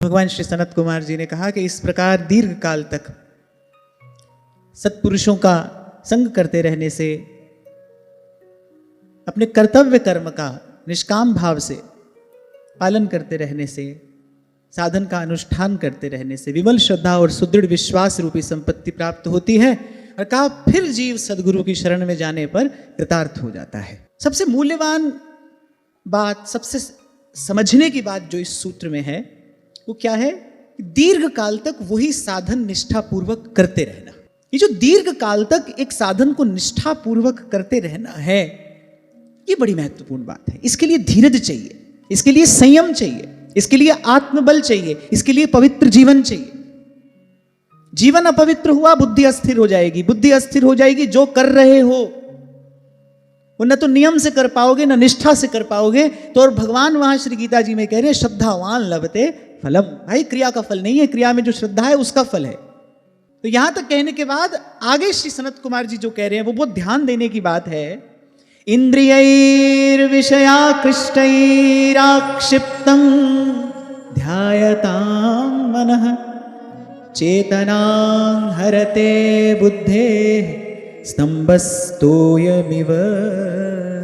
भगवान श्री सनत कुमार जी ने कहा कि इस प्रकार दीर्घ काल तक सत्पुरुषों का संग करते रहने से, अपने कर्तव्य कर्म का निष्काम भाव से पालन करते रहने से, साधन का अनुष्ठान करते रहने से विमल श्रद्धा और सुदृढ़ विश्वास रूपी संपत्ति प्राप्त होती है। और कहा फिर जीव सदगुरु की शरण में जाने पर कृतार्थ हो जाता है। सबसे मूल्यवान बात, सबसे समझने की बात जो इस सूत्र में है वो क्या है? दीर्घ काल तक वही साधन निष्ठापूर्वक करते रहना। ये जो दीर्घ काल तक एक साधन को निष्ठापूर्वक करते रहना है, ये बड़ी महत्वपूर्ण बात है। इसके लिए धीरज चाहिए, इसके लिए संयम चाहिए, इसके लिए आत्मबल चाहिए, इसके लिए पवित्र जीवन चाहिए। जीवन अपवित्र हुआ, बुद्धि अस्थिर हो जाएगी। बुद्धि अस्थिर हो जाएगी, जो कर रहे हो वो न तो नियम से कर पाओगे, न निष्ठा से कर पाओगे। तो और भगवान वहां श्री गीता जी में कह रहे हैं श्रद्धावान लभते फलम। भाई क्रिया का फल नहीं है, क्रिया में जो श्रद्धा है उसका फल है। तो यहां तक कहने के बाद आगे श्री सनत कुमार जी जो कह रहे हैं वो बहुत ध्यान देने की बात है। इंद्रियैर्विषयाकृष्टैराक्षिप्तं ध्यायतां मनः चेतनां हरते बुद्धेः स्तंभस्तोयमिव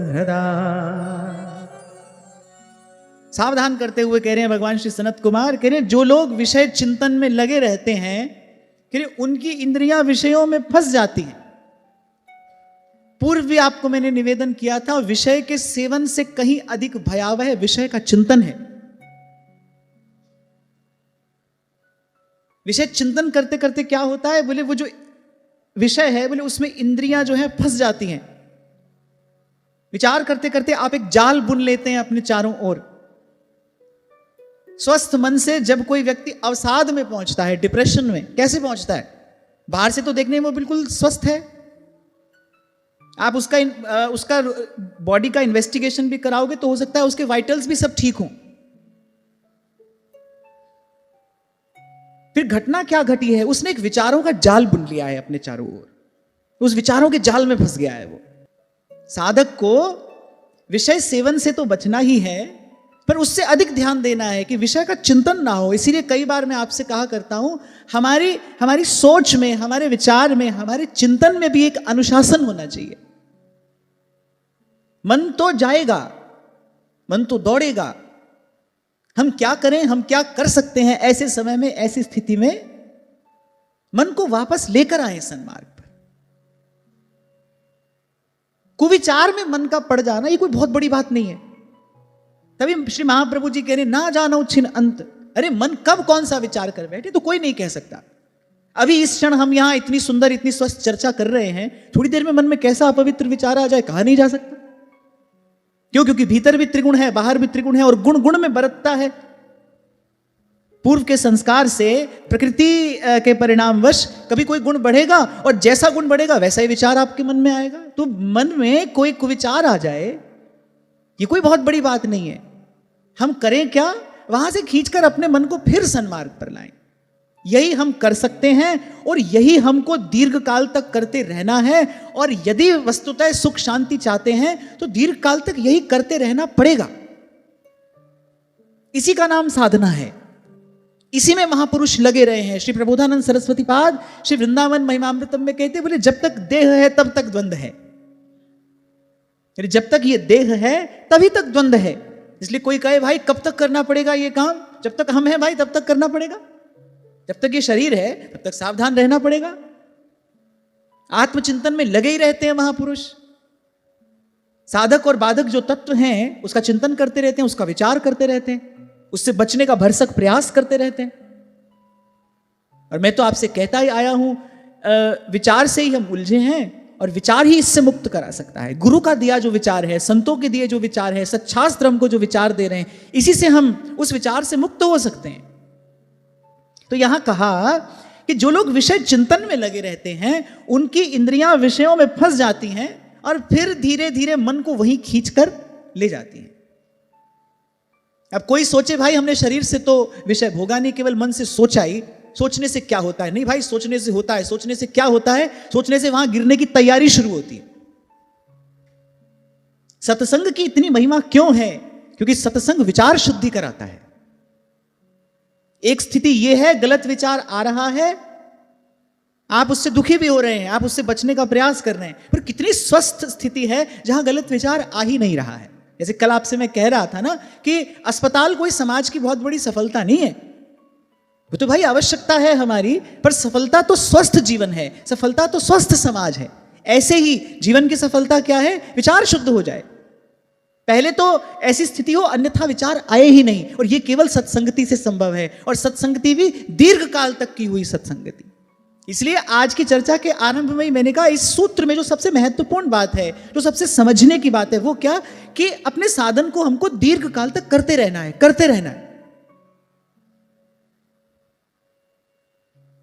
हृदा। सावधान करते हुए कह रहे हैं भगवान श्री सनत कुमार, कह रहे हैं जो लोग विषय चिंतन में लगे रहते हैं, कह रहे उनकी इंद्रियां विषयों में फंस जाती हैं। पूर्व भी आपको मैंने निवेदन किया था, विषय के सेवन से कहीं अधिक भयावह विषय का चिंतन है। विषय चिंतन करते करते क्या होता है, बोले वो जो विषय है, बोले उसमें इंद्रियां जो है फंस जाती हैं। विचार करते करते आप एक जाल बुन लेते हैं अपने चारों ओर। स्वस्थ मन से जब कोई व्यक्ति अवसाद में पहुंचता है, डिप्रेशन में, कैसे पहुंचता है? बाहर से तो देखने में वो बिल्कुल स्वस्थ है। आप उसका बॉडी का इन्वेस्टिगेशन भी कराओगे तो हो सकता है उसके वाइटल्स भी सब ठीक हों। फिर घटना क्या घटी है? उसने एक विचारों का जाल बुन लिया है अपने चारों ओर। उस विचारों के जाल में फंस गया है वो। साधक को विषय सेवन से तो बचना ही है, पर उससे अधिक ध्यान देना है कि विषय का चिंतन ना हो। इसीलिए कई बार मैं आपसे कहा करता हूं, हमारी सोच में, हमारे विचार में, हमारे चिंतन में भी एक अनुशासन होना चाहिए। मन तो जाएगा, मन तो दौड़ेगा। हम क्या करें, हम क्या कर सकते हैं ऐसे समय में, ऐसी स्थिति में? मन को वापस लेकर आए सन्मार्ग पर। कुविचार में मन का पड़ जाना ये कोई बहुत बड़ी बात नहीं है। तभी श्री महाप्रभु जी कह रहे ना जानो छिन अंत। अरे मन कब कौन सा विचार कर बैठे तो कोई नहीं कह सकता। अभी इस क्षण हम यहां इतनी सुंदर, इतनी स्वस्थ चर्चा कर रहे हैं, थोड़ी देर में मन में कैसा अपवित्र विचार आ जाए कहा नहीं जा सकता। क्यों? क्योंकि भीतर भी त्रिगुण है, बाहर भी त्रिगुण है, और गुण गुण में बरतता है। पूर्व के संस्कार से, प्रकृति के परिणामवश कभी कोई गुण बढ़ेगा, और जैसा गुण बढ़ेगा वैसा ही विचार आपके मन में आएगा। तो मन में कोई कुविचार आ जाए ये कोई बहुत बड़ी बात नहीं है। हम करें क्या? वहां से खींचकर अपने मन को फिर सन्मार्ग पर लाएं। यही हम कर सकते हैं, और यही हमको दीर्घ काल तक करते रहना है। और यदि वस्तुतः सुख शांति चाहते हैं तो दीर्घ काल तक यही करते रहना पड़ेगा। इसी का नाम साधना है। इसी में महापुरुष लगे रहे हैं। श्री प्रबोधानंद सरस्वती पाद श्री वृंदावन महिमामृतम में कहते, बोले जब तक देह है तब तक द्वंद्व है। जब तक ये देह है तभी तक द्वंद्व है। इसलिए कोई कहे भाई कब तक करना पड़ेगा ये काम? जब तक हम हैं भाई तब तक करना पड़ेगा। जब तक ये शरीर है तब तक सावधान रहना पड़ेगा। आत्मचिंतन में लगे ही रहते हैं महापुरुष। साधक और बाधक जो तत्व हैं उसका चिंतन करते रहते हैं, उसका विचार करते रहते हैं, उससे बचने का भरसक प्रयास करते रहते हैं। और मैं तो आपसे कहता ही आया हूं, विचार से ही हम उलझे हैं, और विचार ही इससे मुक्त करा सकता है। गुरु का दिया जो विचार है, संतों के दिए जो विचार है, सच्छास्त्र हमको जो विचार दे रहे हैं, इसी से हम उस विचार से मुक्त हो सकते हैं। तो यहां कहा कि जो लोग विषय चिंतन में लगे रहते हैं उनकी इंद्रियां विषयों में फंस जाती हैं, और फिर धीरे धीरे मन को वहीं खींचकर ले जाती हैं। अब कोई सोचे भाई हमने शरीर से तो विषय भोगा नहीं, केवल मन से सोचा ही, सोचने से क्या होता है? नहीं भाई, सोचने से होता है। सोचने से क्या होता है? सोचने से वहां गिरने की तैयारी शुरू होती है। सत्संग की इतनी महिमा क्यों है? क्योंकि सत्संग विचार शुद्धि कराता है। एक स्थिति यह है, गलत विचार आ रहा है, आप उससे दुखी भी हो रहे हैं, आप उससे बचने का प्रयास कर रहे हैं, पर कितनी स्वस्थ स्थिति है जहां गलत विचार आ ही नहीं रहा है। जैसे कल आपसे मैं कह रहा था ना कि अस्पताल कोई समाज की बहुत बड़ी सफलता नहीं है, वो तो भाई आवश्यकता है हमारी, पर सफलता तो स्वस्थ जीवन है, सफलता तो स्वस्थ समाज है। ऐसे ही जीवन की सफलता क्या है? विचार शुद्ध हो जाए। पहले तो ऐसी स्थिति हो, अन्यथा विचार आए ही नहीं, और यह केवल सत्संगति से संभव है, और सत्संगति भी दीर्घ काल तक की हुई सत्संगति। इसलिए आज की चर्चा के आरंभ में ही मैंने कहा, इस सूत्र में जो सबसे महत्वपूर्ण बात है, जो सबसे समझने की बात है, वो क्या कि अपने साधन को हमको दीर्घ काल तक करते रहना है, करते रहना है।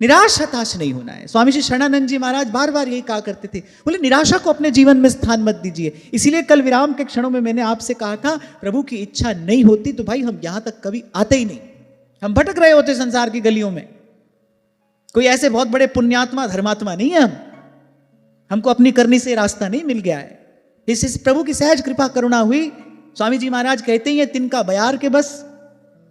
निराश हताश नहीं होना है। स्वामी श्री शरणानंद जी महाराज बार बार यही कहा करते थे, बोले निराशा को अपने जीवन में स्थान मत दीजिए। इसीलिए कल विराम के क्षणों में मैंने आपसे कहा था, प्रभु की इच्छा नहीं होती तो भाई हम यहां तक कभी आते ही नहीं, हम भटक रहे होते संसार की गलियों में। कोई ऐसे बहुत बड़े पुण्यात्मा धर्मात्मा नहीं है हमको अपनी करनी से रास्ता नहीं मिल गया है। इस प्रभु की सहज कृपा करुणा हुई। स्वामी जी महाराज कहते हैं, तिनका बयार के बस,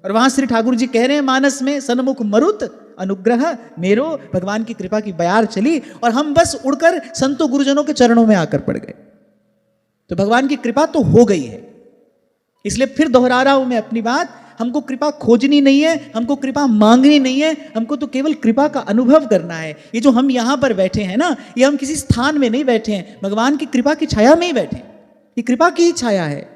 और वहां श्री ठाकुर जी कह रहे हैं मानस में, सन्मुख मरुत अनुग्रह मेरो, भगवान की कृपा की बयार चली और हम बस उड़कर संतों गुरुजनों के चरणों में आकर पड़ गए। तो भगवान की कृपा तो हो गई है। इसलिए फिर दोहरा रहा हूं मैं अपनी बात, हमको कृपा खोजनी नहीं है, हमको कृपा मांगनी नहीं है, हमको तो केवल कृपा का अनुभव करना है। ये जो हम यहां पर बैठे हैं ना, ये हम किसी स्थान में नहीं बैठे हैं, भगवान की कृपा की छाया में ही बैठे हैं। ये कृपा की ही छाया है।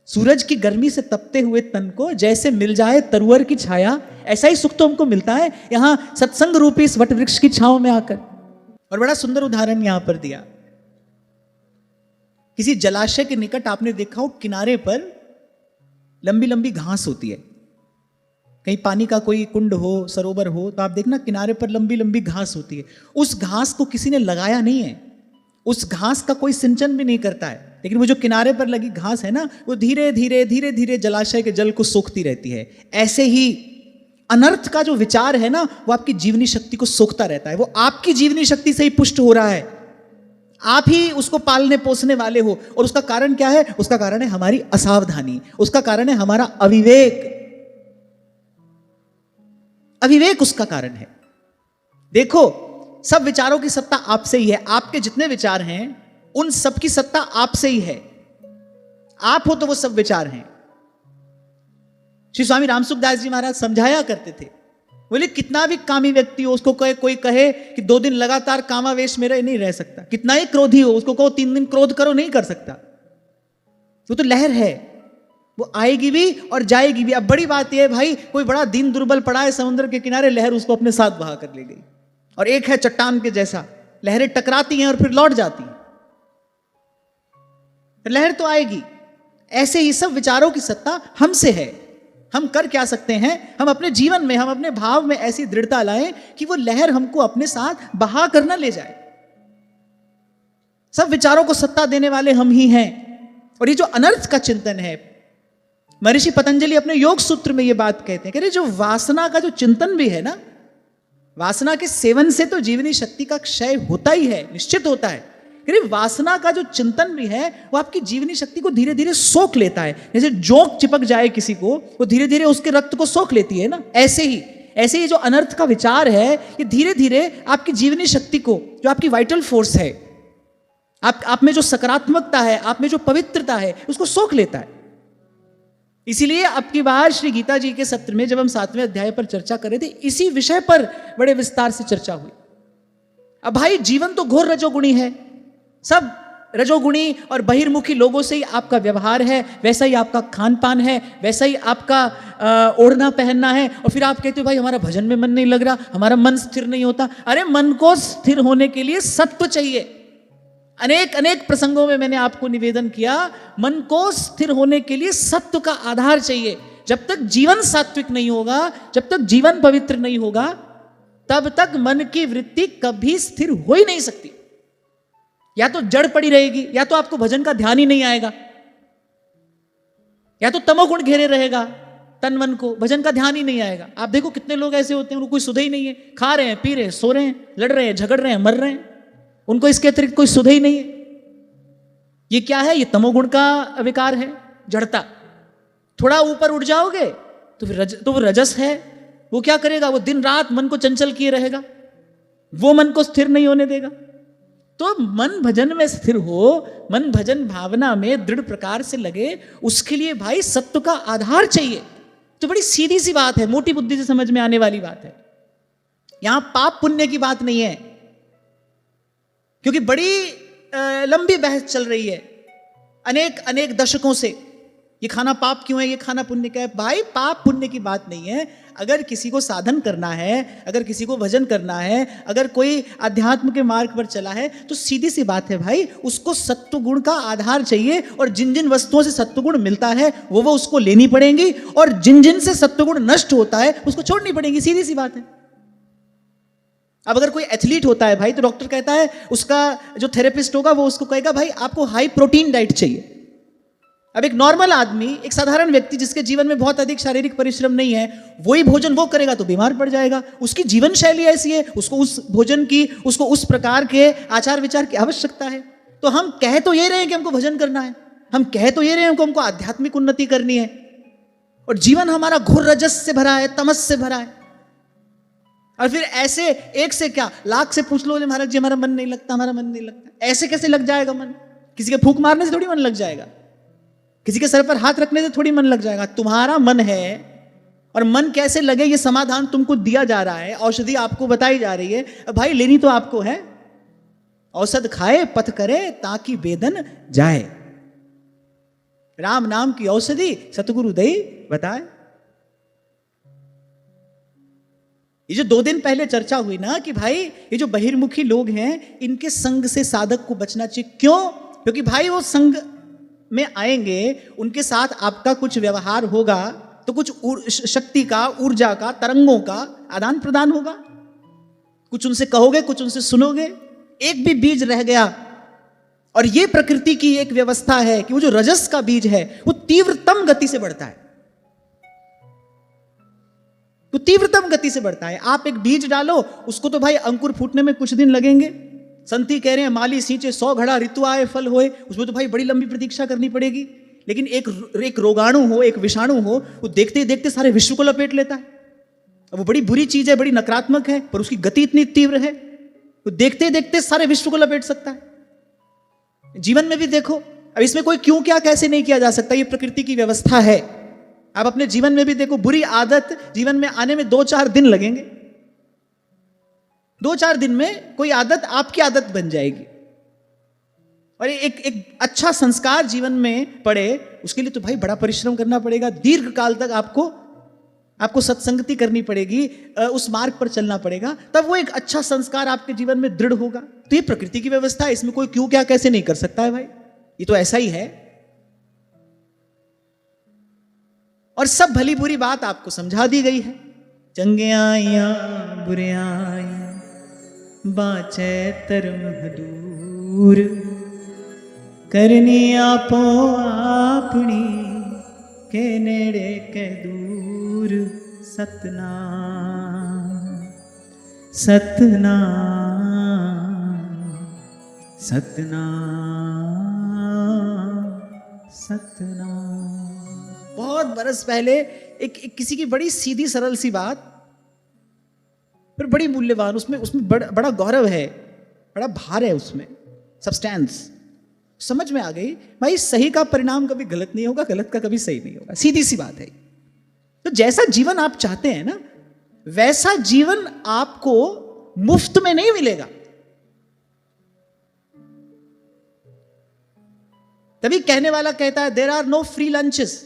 सूरज की गर्मी से तपते हुए तन को जैसे मिल जाए तरुवर की छाया, ऐसा ही सुख तो हमको मिलता है यहां सत्संग रूपी इस वट वृक्ष की छांव में आकर। और बड़ा सुंदर उदाहरण यहां पर दिया, किसी जलाशय के निकट आपने देखा हो किनारे पर लंबी लंबी घास होती है। कहीं पानी का कोई कुंड हो, सरोवर हो, तो आप देखना किनारे पर लंबी लंबी घास होती है। उस घास को किसी ने लगाया नहीं है, उस घास का कोई सिंचन भी नहीं करता है, लेकिन वो जो किनारे पर लगी घास है ना, वो धीरे धीरे धीरे धीरे जलाशय के जल को सोखती रहती है। ऐसे ही अनर्थ का जो विचार है ना, वो आपकी जीवनी शक्ति को सोखता रहता है। वो आपकी जीवनी शक्ति से ही पुष्ट हो रहा है, आप ही उसको पालने पोसने वाले हो। और उसका कारण क्या है? उसका कारण है हमारी असावधानी, उसका कारण है हमारा अविवेक। अविवेक उसका कारण है। देखो, सब विचारों की सत्ता आपसे ही है। आपके जितने विचार हैं उन सब की सत्ता आपसे ही है। आप हो तो वो सब विचार हैं। श्री स्वामी रामसुखदास जी महाराज समझाया करते थे, बोले कितना भी कामी व्यक्ति हो, उसको कोई कहे कि 2 दिन लगातार कामावेश में नहीं रह सकता। कितना ही क्रोधी हो, उसको कहो 3 दिन क्रोध करो, नहीं कर सकता। वो तो लहर है, वो आएगी भी और जाएगी भी। अब बड़ी बात यह है भाई, कोई बड़ा दीन दुर्बल पड़ा है समुद्र के किनारे, लहर उसको अपने साथ बहा कर ले गई। और एक है चट्टान के जैसा, लहरें टकराती हैं और फिर लौट जाती हैं, लहर तो आएगी। ऐसे ही सब विचारों की सत्ता हमसे है। हम कर क्या सकते हैं? हम अपने जीवन में, हम अपने भाव में ऐसी दृढ़ता लाएं कि वो लहर हमको अपने साथ बहा कर न ले जाए। सब विचारों को सत्ता देने वाले हम ही हैं। और ये जो अनर्थ का चिंतन है, महर्षि पतंजलि अपने योग सूत्र में ये बात कहते हैं कि जो वासना का जो चिंतन भी है ना, वासना के सेवन से तो जीवनी शक्ति का क्षय होता ही है, निश्चित होता है। वासना का जो चिंतन भी है वो आपकी जीवनी शक्ति को धीरे धीरे सोख लेता है। जैसे जोंक चिपक जाए किसी को, वो धीरे धीरे उसके रक्त को सोख लेती है ना, ऐसे ही जो अनर्थ का विचार है, ये धीरे धीरे आपकी जीवनी शक्ति को, जो आपकी वाइटल फोर्स है, आप में जो सकारात्मकता है, आप में जो पवित्रता है, उसको सोख लेता है। इसीलिए अब की बार श्री गीता जी के सत्र में जब हम 7वें अध्याय पर चर्चा कर रहे थे, इसी विषय पर बड़े विस्तार से चर्चा हुई। अब भाई जीवन तो घोर रजोगुणी है, सब रजोगुणी और बहिर्मुखी लोगों से ही आपका व्यवहार है, वैसा ही आपका खान पान है, वैसा ही आपका ओढ़ना पहनना है। और फिर आप कहते हो भाई हमारा भजन में मन नहीं लग रहा, हमारा मन स्थिर नहीं होता। अरे मन को स्थिर होने के लिए सत्व चाहिए। अनेक प्रसंगों में मैंने आपको निवेदन किया, मन को स्थिर होने के लिए सत्व का आधार चाहिए। जब तक जीवन सात्विक नहीं होगा, जब तक जीवन पवित्र नहीं होगा, तब तक मन की वृत्ति कभी स्थिर हो ही नहीं सकती। या तो जड़ पड़ी रहेगी, या तो आपको भजन का ध्यान ही नहीं आएगा, या तो तमोगुण घेरे रहेगा तन मन को, भजन का ध्यान ही नहीं आएगा। आप देखो कितने लोग ऐसे होते हैं, उनको कोई सुध ही नहीं है, खा रहे हैं, पी रहे हैं, सो रहे हैं, लड़ रहे हैं, झगड़ रहे हैं, मर रहे हैं, उनको इसके अतिरिक्त कोई सुध ही नहीं है। ये क्या है? ये तमोगुण का विकार है, जड़ता। थोड़ा ऊपर उठ जाओगे तो वो रजस है, वो क्या करेगा? वो दिन रात मन को चंचल किए रहेगा, वो मन को स्थिर नहीं होने देगा। तो मन भजन में स्थिर हो, मन भजन भावना में दृढ़ प्रकार से लगे, उसके लिए भाई सत्व का आधार चाहिए। तो बड़ी सीधी सी बात है, मोटी बुद्धि से समझ में आने वाली बात है। यहां पाप पुण्य की बात नहीं है, क्योंकि बड़ी लंबी बहस चल रही है अनेक दशकों से, ये खाना पाप क्यों है, ये खाना पुण्य क्या है। भाई पाप पुण्य की बात नहीं है। अगर किसी को साधन करना है, अगर किसी को भजन करना है, अगर कोई अध्यात्म के मार्ग पर चला है, तो सीधी सी बात है भाई, उसको सत्व गुण का आधार चाहिए। और जिन जिन वस्तुओं से सत्व गुण मिलता है वो उसको लेनी पड़ेंगी, और जिन जिन से सत्व गुण नष्ट होता है उसको छोड़नी पड़ेंगी। सीधी सी बात है। अब अगर कोई एथलीट होता है भाई, तो डॉक्टर कहता है, उसका जो थेरेपिस्ट होगा वो उसको कहेगा भाई आपको हाई प्रोटीन डाइट चाहिए। अब एक नॉर्मल आदमी, एक साधारण व्यक्ति जिसके जीवन में बहुत अधिक शारीरिक परिश्रम नहीं है, वही भोजन वो करेगा तो बीमार पड़ जाएगा। उसकी जीवन शैली ऐसी है, उसको उस भोजन की, उसको उस प्रकार के आचार विचार की आवश्यकता है। तो हम कह तो ये रहे हैं कि हमको भजन करना है, हम कह तो ये रहे हैं कि हमको आध्यात्मिक उन्नति करनी है, और जीवन हमारा घोर रजस से भरा है, तमस से भरा है। और फिर ऐसे एक से क्या लाख से पूछ लो, महाराज जी हमारा मन नहीं लगता, हमारा मन नहीं लगता। ऐसे कैसे लग जाएगा मन? किसी के फूंक मारने से थोड़ी मन लग जाएगा, किसी के सर पर हाथ रखने से थोड़ी मन लग जाएगा। तुम्हारा मन है, और मन कैसे लगे ये समाधान तुमको दिया जा रहा है, औषधि आपको बताई जा रही है। भाई लेनी तो आपको है। औषध खाए पथ करे ताकि वेदन जाए, राम नाम की औषधि सतगुरु दई बताए। ये जो 2 दिन पहले चर्चा हुई ना कि भाई ये जो बहिर्मुखी लोग हैं, इनके संग से साधक को बचना चाहिए। क्यों? क्योंकि भाई वो संग में आएंगे, उनके साथ आपका कुछ व्यवहार होगा, तो कुछ शक्ति का, ऊर्जा का, तरंगों का आदान प्रदान होगा। कुछ उनसे कहोगे, कुछ उनसे सुनोगे। एक भी बीज रह गया, और ये प्रकृति की एक व्यवस्था है कि वो जो रजस का बीज है वो तीव्रतम गति से बढ़ता है, वो तीव्रतम गति से बढ़ता है। आप एक बीज डालो, उसको तो भाई अंकुर फूटने में कुछ दिन लगेंगे। संती कह रहे हैं माली सींचे 100 घड़ा ऋतु आए फल होए, उसमें तो भाई बड़ी लंबी प्रतीक्षा करनी पड़ेगी। लेकिन एक रोगाणु हो, एक विषाणु हो, वो देखते देखते सारे विश्व को लपेट लेता है। अब वो बड़ी बुरी चीज है, बड़ी नकारात्मक है, पर उसकी गति इतनी तीव्र है, वो देखते देखते सारे विश्व को लपेट सकता है। जीवन में भी देखो, अब इसमें कोई क्यों क्या कैसे नहीं किया जा सकता, ये प्रकृति की व्यवस्था है। आप अपने जीवन में भी देखो, बुरी आदत जीवन में आने में 2-4 दिन लगेंगे। 2-4 दिन में कोई आदत आपकी आदत बन जाएगी, और एक अच्छा संस्कार जीवन में पड़े, उसके लिए तो भाई बड़ा परिश्रम करना पड़ेगा। दीर्घ काल तक आपको सत्संगति करनी पड़ेगी, उस मार्ग पर चलना पड़ेगा, तब वो एक अच्छा संस्कार आपके जीवन में दृढ़ होगा। तो ये प्रकृति की व्यवस्था है, इसमें कोई क्यों क्या कैसे नहीं कर सकता है भाई, ये तो ऐसा ही है। और सब भली बुरी बात आपको समझा दी गई है। चंगे आइया बुरे आइया बाचे तरम दूर, करनी आपो आपनी के नेड़े के दूर। सतनाम सतनाम सतनाम सतनाम। बहुत बरस पहले एक किसी की बड़ी सीधी सरल सी बात, पर बड़ी मूल्यवान, उसमें बड़ा गौरव है, बड़ा भार है, उसमें सब्सटेंस समझ में आ गई। भाई सही का परिणाम कभी गलत नहीं होगा, गलत का कभी सही नहीं होगा, सीधी सी बात है। तो जैसा जीवन आप चाहते हैं ना, वैसा जीवन आपको मुफ्त में नहीं मिलेगा। तभी कहने वाला कहता है there are no free lunches.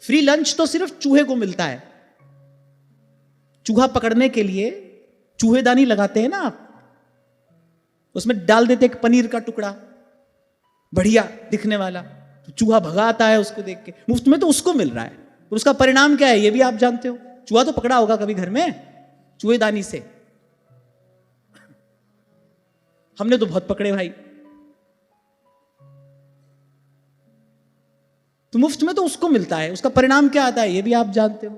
Free lunch तो सिर्फ चूहे को मिलता है। चूहा पकड़ने के लिए चूहेदानी लगाते हैं ना आप, उसमें डाल देते एक पनीर का टुकड़ा बढ़िया दिखने वाला, तो चूहा भगाता है उसको देख के। मुफ्त में तो उसको मिल रहा है, और उसका परिणाम क्या है ये भी आप जानते हो। चूहा तो पकड़ा होगा कभी घर में चूहेदानी से, हमने तो बहुत पकड़े भाई। तो मुफ्त में तो उसको मिलता है, उसका परिणाम क्या आता है ये भी आप जानते हो।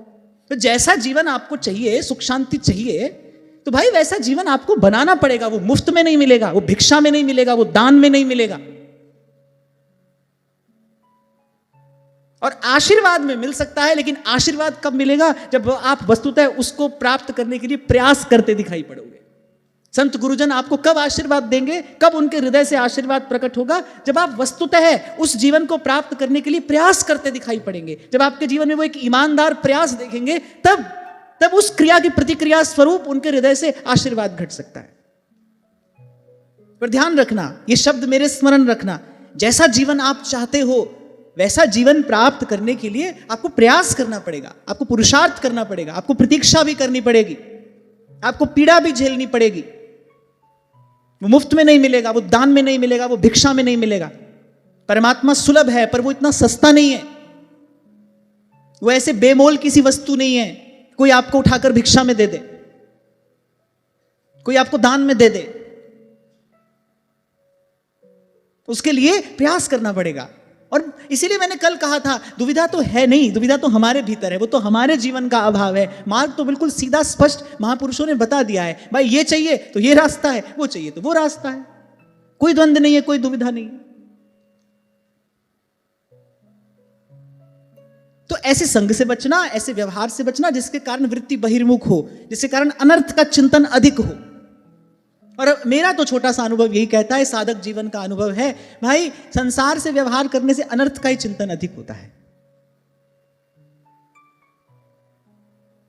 तो जैसा जीवन आपको चाहिए, सुख शांति चाहिए, तो भाई वैसा जीवन आपको बनाना पड़ेगा। वो मुफ्त में नहीं मिलेगा, वो भिक्षा में नहीं मिलेगा, वो दान में नहीं मिलेगा। और आशीर्वाद में मिल सकता है, लेकिन आशीर्वाद कब मिलेगा? जब आप वस्तुतः उसको प्राप्त करने के लिए प्रयास करते दिखाई पड़ोगे। संत गुरुजन आपको कब आशीर्वाद देंगे, कब उनके हृदय से आशीर्वाद प्रकट होगा? जब आप वस्तुतः उस जीवन को प्राप्त करने के लिए प्रयास करते दिखाई पड़ेंगे। जब आपके जीवन में वो एक ईमानदार प्रयास देखेंगे, तब उस क्रिया की प्रतिक्रिया स्वरूप उनके हृदय से आशीर्वाद घट सकता है। पर ध्यान रखना, ये शब्द मेरे स्मरण रखना, जैसा जीवन आप चाहते हो वैसा जीवन प्राप्त करने के लिए आपको प्रयास करना पड़ेगा, आपको पुरुषार्थ करना पड़ेगा, आपको प्रतीक्षा भी करनी पड़ेगी, आपको पीड़ा भी झेलनी पड़ेगी। वो मुफ्त में नहीं मिलेगा, वो दान में नहीं मिलेगा, वो भिक्षा में नहीं मिलेगा। परमात्मा सुलभ है, पर वो इतना सस्ता नहीं है। वो ऐसे बेमोल किसी वस्तु नहीं है कोई आपको उठाकर भिक्षा में दे दे, कोई आपको दान में दे दे। उसके लिए प्रयास करना पड़ेगा। और इसीलिए मैंने कल कहा था, दुविधा तो है नहीं, दुविधा तो हमारे भीतर है, वो तो हमारे जीवन का अभाव है। मार्ग तो बिल्कुल सीधा स्पष्ट महापुरुषों ने बता दिया है, भाई ये चाहिए तो ये रास्ता है, वो चाहिए तो वो रास्ता है, कोई द्वंद्व नहीं है, कोई दुविधा नहीं है। तो ऐसे संग से बचना, ऐसे व्यवहार से बचना जिसके कारण वृत्ति बहिर्मुख हो, जिसके कारण अनर्थ का चिंतन अधिक हो। और मेरा तो छोटा सा अनुभव यही कहता है, साधक जीवन का अनुभव है, भाई संसार से व्यवहार करने से अनर्थ का ही चिंतन अधिक होता है।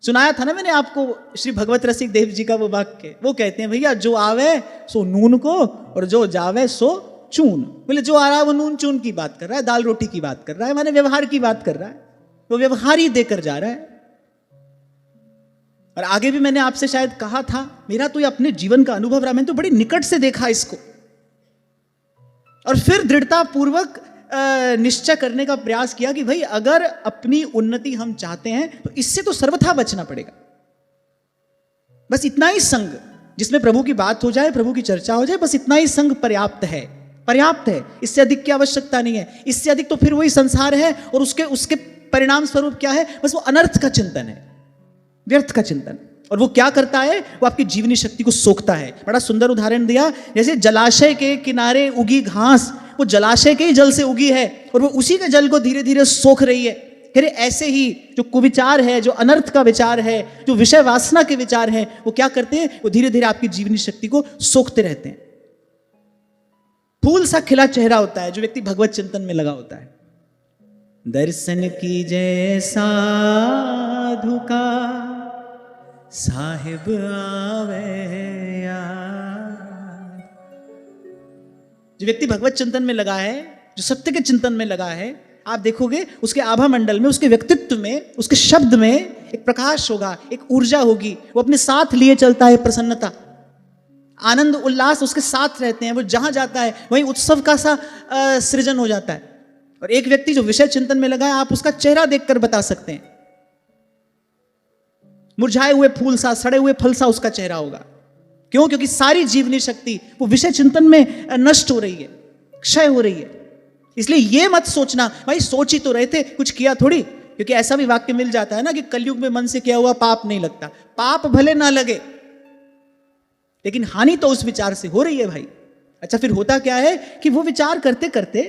सुनाया था ना मैंने आपको श्री भगवत रसिक देव जी का वो वाक्य, वो कहते हैं भैया जो आवे सो नून को और जो जावे सो चून। बोले जो आ रहा है वो नून चून की बात कर रहा है, दाल रोटी की बात कर रहा है, माने व्यवहार की बात कर रहा है, वो व्यवहार ही देकर जा रहा है। और आगे भी मैंने आपसे शायद कहा था, मेरा तो ये अपने जीवन का अनुभव रहा, मैंने तो बड़ी निकट से देखा इसको, और फिर दृढ़ता पूर्वक निश्चय करने का प्रयास किया कि भाई अगर अपनी उन्नति हम चाहते हैं तो इससे तो सर्वथा बचना पड़ेगा। बस इतना ही संग, जिसमें प्रभु की बात हो जाए, प्रभु की चर्चा हो जाए, बस इतना ही संग पर्याप्त है, पर्याप्त है। इससे अधिक की आवश्यकता नहीं है। इससे अधिक तो फिर वही संसार है, और उसके परिणाम स्वरूप क्या है? बस वो अनर्थ का चिंतन है, व्यर्थ का चिंतन। और वो क्या करता है? वो आपकी जीवनी शक्ति को सोखता है। बड़ा सुंदर उदाहरण दिया, जैसे जलाशय के किनारे उगी घास, वो जलाशय के ही जल से उगी है और वो उसी के जल को धीरे धीरे सोख रही है। फिर ऐसे ही जो कुविचार है, जो अनर्थ का विचार है, जो विषय वासना के विचार है, वो क्या करते हैं? वो धीरे धीरे आपकी जीवनी शक्ति को सोखते रहते हैं। फूल सा खिला चेहरा होता है जो व्यक्ति भगवत चिंतन में लगा होता है। दर्शन की जय साधु का साहिब आवे यार। जो व्यक्ति भगवत चिंतन में लगा है, जो सत्य के चिंतन में लगा है, आप देखोगे उसके आभा मंडल में, उसके व्यक्तित्व में, उसके शब्द में एक प्रकाश होगा, एक ऊर्जा होगी। वो अपने साथ लिए चलता है प्रसन्नता, आनंद उल्लास उसके साथ रहते हैं। वो जहां जाता है वहीं उत्सव का सा सृजन हो जाता है। और एक व्यक्ति जो विषय चिंतन में लगा है, आप उसका चेहरा देखकर बता सकते हैं, मुरझाए हुए फूल सा, सड़े हुए फल सा उसका चेहरा होगा। क्यों? क्योंकि सारी जीवनी शक्ति वो विषय चिंतन में नष्ट हो रही है, क्षय हो रही है। इसलिए ये मत सोचना भाई सोच ही तो रहे थे, कुछ किया थोड़ी। क्योंकि ऐसा भी वाक्य मिल जाता है ना कि कलयुग में मन से किया हुआ पाप नहीं लगता। पाप भले ना लगे, लेकिन हानि तो उस विचार से हो रही है भाई। अच्छा, फिर होता क्या है कि वो विचार करते करते,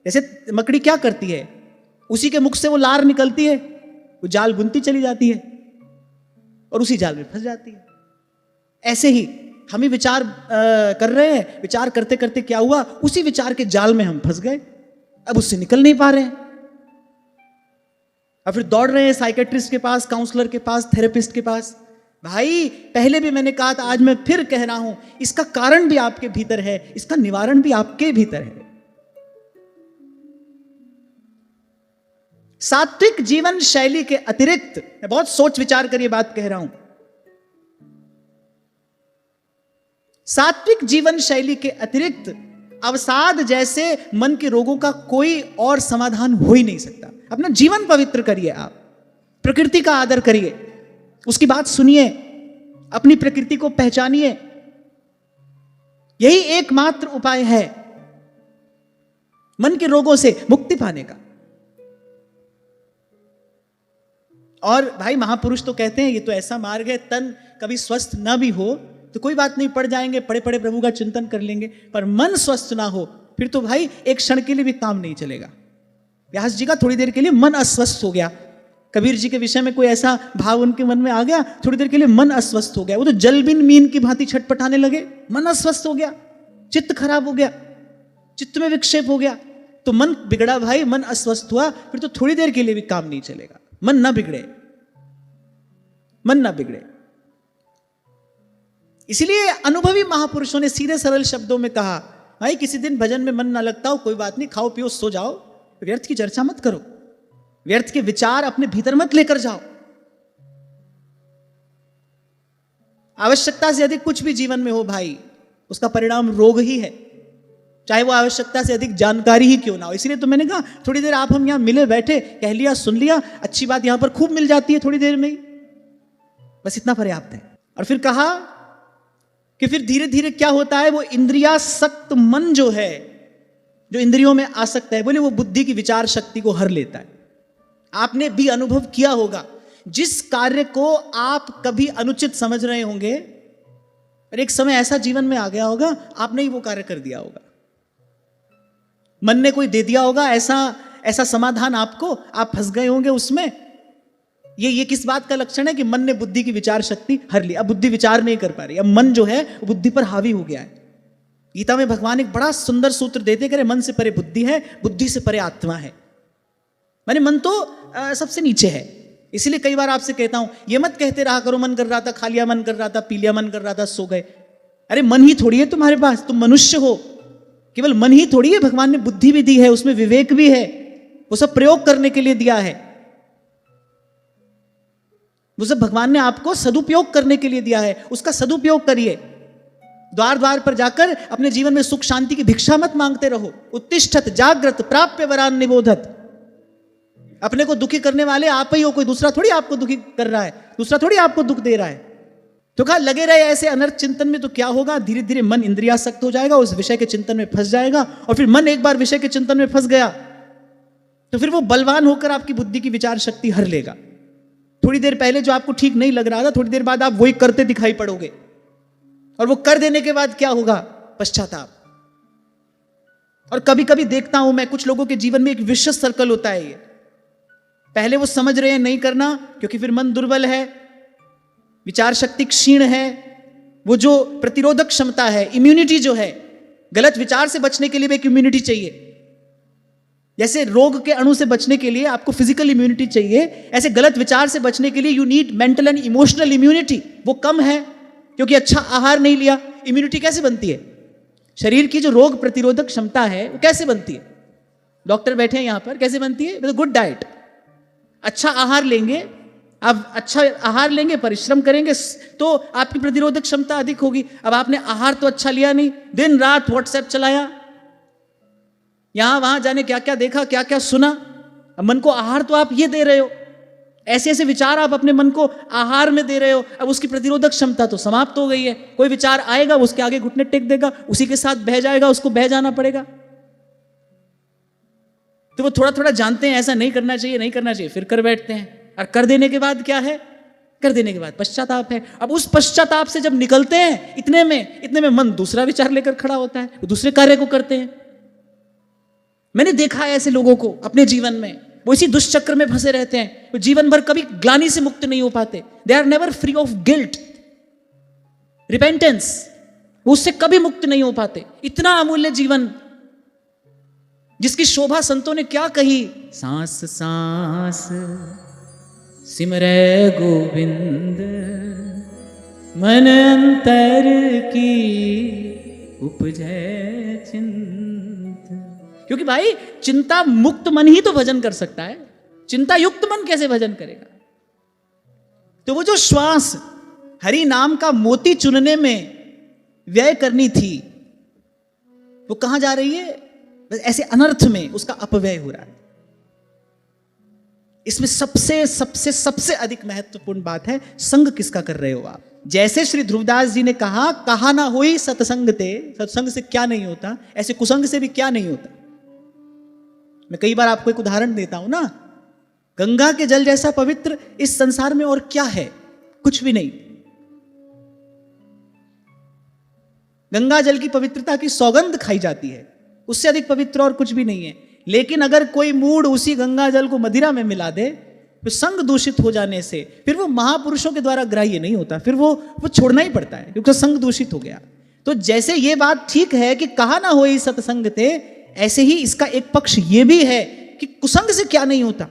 जैसे मकड़ी क्या करती है, उसी के मुख से वो लार निकलती है, वो जाल बुनती चली जाती है और उसी जाल में फंस जाती है। ऐसे ही हम ही विचार कर रहे हैं, विचार करते करते क्या हुआ, उसी विचार के जाल में हम फंस गए, अब उससे निकल नहीं पा रहे हैं। अब फिर दौड़ रहे हैं साइकेट्रिस्ट के पास, काउंसलर के पास, थेरेपिस्ट के पास। भाई पहले भी मैंने कहा था, आज मैं फिर कह रहा हूं, इसका कारण भी आपके भीतर है, इसका निवारण भी आपके भीतर है। सात्विक जीवन शैली के अतिरिक्त, मैं बहुत सोच विचार कर ये बात कह रहा हूं, सात्विक जीवन शैली के अतिरिक्त अवसाद जैसे मन के रोगों का कोई और समाधान हो ही नहीं सकता। अपना जीवन पवित्र करिए, आप प्रकृति का आदर करिए, उसकी बात सुनिए, अपनी प्रकृति को पहचानिए। यही एकमात्र उपाय है मन के रोगों से मुक्ति पाने का। और भाई महापुरुष तो कहते हैं ये तो ऐसा मार्ग है, तन कभी स्वस्थ ना भी हो तो कोई बात नहीं, पड़ जाएंगे, पड़े पड़े प्रभु का चिंतन कर लेंगे, पर मन स्वस्थ ना हो फिर तो भाई एक क्षण के लिए भी काम नहीं चलेगा। व्यास जी का थोड़ी देर के लिए मन अस्वस्थ हो गया, कबीर जी के विषय में कोई ऐसा भाव उनके मन में आ गया, थोड़ी देर के लिए मन अस्वस्थ हो गया, वो तो जलबिन मीन की भांति छटपटाने लगे, मन अस्वस्थ हो गया, चित्त खराब हो गया, चित्त में विक्षेप हो गया, तो मन बिगड़ा भाई, मन अस्वस्थ हुआ, फिर तो थोड़ी देर के लिए भी काम नहीं चलेगा। मन ना बिगड़े, मन ना बिगड़े। इसलिए अनुभवी महापुरुषों ने सीधे सरल शब्दों में कहा, भाई किसी दिन भजन में मन ना लगता हो कोई बात नहीं, खाओ पियो सो जाओ, व्यर्थ की चर्चा मत करो, व्यर्थ के विचार अपने भीतर मत लेकर जाओ। आवश्यकता से अधिक कुछ भी जीवन में हो भाई, उसका परिणाम रोग ही है, चाहे वो आवश्यकता से अधिक जानकारी ही क्यों ना हो। इसलिए तो मैंने कहा थोड़ी देर आप हम यहां मिले बैठे, कह लिया सुन लिया, अच्छी बात यहां पर खूब मिल जाती है थोड़ी देर में ही, बस इतना पर्याप्त है। और फिर कहा कि फिर धीरे धीरे क्या होता है, वो इंद्रियासक्त मन जो है, जो इंद्रियों में आसक्त है, बोले वो बुद्धि की विचार शक्ति को हर लेता है। आपने भी अनुभव किया होगा, जिस कार्य को आप कभी अनुचित समझ रहे होंगे और एक समय ऐसा जीवन में आ गया होगा, आपने ही वो कार्य कर दिया होगा, मन ने कोई दे दिया होगा ऐसा समाधान आपको, आप फंस गए होंगे उसमें। ये किस बात का लक्षण है कि मन ने बुद्धि की विचार शक्ति हर ली, अब बुद्धि विचार नहीं कर पा रही, अब मन जो है वो बुद्धि पर हावी हो गया है। गीता में भगवान एक बड़ा सुंदर सूत्र देते करे, मन से परे बुद्धि है, बुद्धि से परे आत्मा है। माने मन तो सबसे नीचे है। इसलिए कई बार आपसे कहता हूं, ये मत कहते रहा करो मन कर रहा था, खा लिया मन कर रहा था, पी लिया मन कर रहा था, सो गए। अरे मन ही थोड़ी है तुम्हारे पास, तुम मनुष्य हो, केवल मन ही थोड़ी है, भगवान ने बुद्धि भी दी है, उसमें विवेक भी है, वो सब प्रयोग करने के लिए दिया है, वो सब भगवान ने आपको सदुपयोग करने के लिए दिया है, उसका सदुपयोग करिए। द्वार द्वार पर जाकर अपने जीवन में सुख शांति की भिक्षा मत मांगते रहो। उत्तिष्ठत जागृत प्राप्य वरान निबोधत। अपने को दुखी करने वाले आप ही हो, कोई दूसरा थोड़ी आपको दुखी कर रहा है, दूसरा थोड़ी आपको दुख दे रहा है। तो कहा लगे रहे ऐसे अनर्थ चिंतन में, तो क्या होगा, धीरे धीरे मन इंद्रियासक्त हो जाएगा, उस विषय के चिंतन में फंस जाएगा, और फिर मन एक बार विषय के चिंतन में फंस गया तो फिर वो बलवान होकर आपकी बुद्धि की विचार शक्ति हर लेगा। थोड़ी देर पहले जो आपको ठीक नहीं लग रहा था, थोड़ी देर बाद आप वही करते दिखाई पड़ोगे, और वो कर देने के बाद क्या होगा, पश्चाताप। और कभी कभी देखता हूं मैं कुछ लोगों के जीवन में एक विशेष सर्कल होता है, ये पहले वो समझ रहे हैं नहीं करना, क्योंकि फिर मन दुर्बल है, विचार शक्ति क्षीण है, वो जो प्रतिरोधक क्षमता है, इम्यूनिटी जो है, गलत विचार से बचने के लिए भी एक इम्यूनिटी चाहिए। जैसे रोग के अणु से बचने के लिए आपको फिजिकल इम्यूनिटी चाहिए, ऐसे गलत विचार से बचने के लिए you need mental and emotional immunity. वो कम है क्योंकि अच्छा आहार नहीं लिया। इम्यूनिटी कैसे बनती है, शरीर की जो रोग प्रतिरोधक क्षमता है वो कैसे बनती है, डॉक्टर बैठे हैं यहां पर, कैसे बनती है, गुड डाइट, अच्छा आहार लेंगे, आप अच्छा आहार लेंगे, परिश्रम करेंगे तो आपकी प्रतिरोधक क्षमता अधिक होगी। अब आपने आहार तो अच्छा लिया नहीं, दिन रात व्हाट्सएप चलाया, यहां वहां जाने क्या क्या देखा, क्या क्या सुना, अब मन को आहार तो आप ये दे रहे हो, ऐसे ऐसे विचार आप अपने मन को आहार में दे रहे हो, अब उसकी प्रतिरोधक क्षमता तो समाप्त हो गई है। कोई विचार आएगा उसके आगे घुटने टेक देगा, उसी के साथ बह जाएगा, उसको बह जाना पड़ेगा। तो वो थोड़ा थोड़ा जानते हैं ऐसा नहीं करना चाहिए, नहीं करना चाहिए, फिर कर बैठते हैं, और कर देने के बाद क्या है, कर देने के बाद पश्चाताप है। अब उस पश्चाताप से जब निकलते हैं, इतने में मन दूसरा विचार लेकर खड़ा होता है, वो दूसरे कार्य को करते हैं। मैंने देखा है ऐसे लोगों को अपने जीवन में, वो इसी दुष्चक्र में फंसे रहते हैं, वो जीवन भर कभी ग्लानि से मुक्त नहीं हो पाते। They are never free of guilt, repentance, वो उससे कभी मुक्त नहीं हो पाते। इतना अमूल्य जीवन जिसकी शोभा संतों ने क्या कही, सांस सांस सिमरै गोविंद, मन अंतर की उपजै चिंत। क्योंकि भाई चिंता मुक्त मन ही तो भजन कर सकता है, चिंता युक्त मन कैसे भजन करेगा। तो वो जो श्वास हरि नाम का मोती चुनने में व्यय करनी थी, वो कहां जा रही है, ऐसे अनर्थ में उसका अपव्यय हो रहा है। इसमें सबसे सबसे सबसे अधिक महत्वपूर्ण बात है, संग किसका कर रहे हो आप। जैसे श्री ध्रुवदास जी ने कहा ना होई सत्संग ते, सत्संग से क्या नहीं होता, ऐसे कुसंग से भी क्या नहीं होता। मैं कई बार आपको एक उदाहरण देता हूं ना, गंगा के जल जैसा पवित्र इस संसार में और क्या है, कुछ भी नहीं। गंगा जल की पवित्रता की सौगंध खाई जाती है, उससे अधिक पवित्र और कुछ भी नहीं है। लेकिन अगर कोई मूढ़ उसी गंगा जल को मदिरा में मिला दे, तो संग दूषित हो जाने से फिर वो महापुरुषों के द्वारा ग्राह्य नहीं होता, फिर वो छोड़ना ही पड़ता है, क्योंकि संग दूषित हो गया। तो जैसे ये बात ठीक है कि कहा ना होई सत्संग थे, ऐसे ही इसका एक पक्ष ये भी है कि कुसंग से क्या नहीं होता।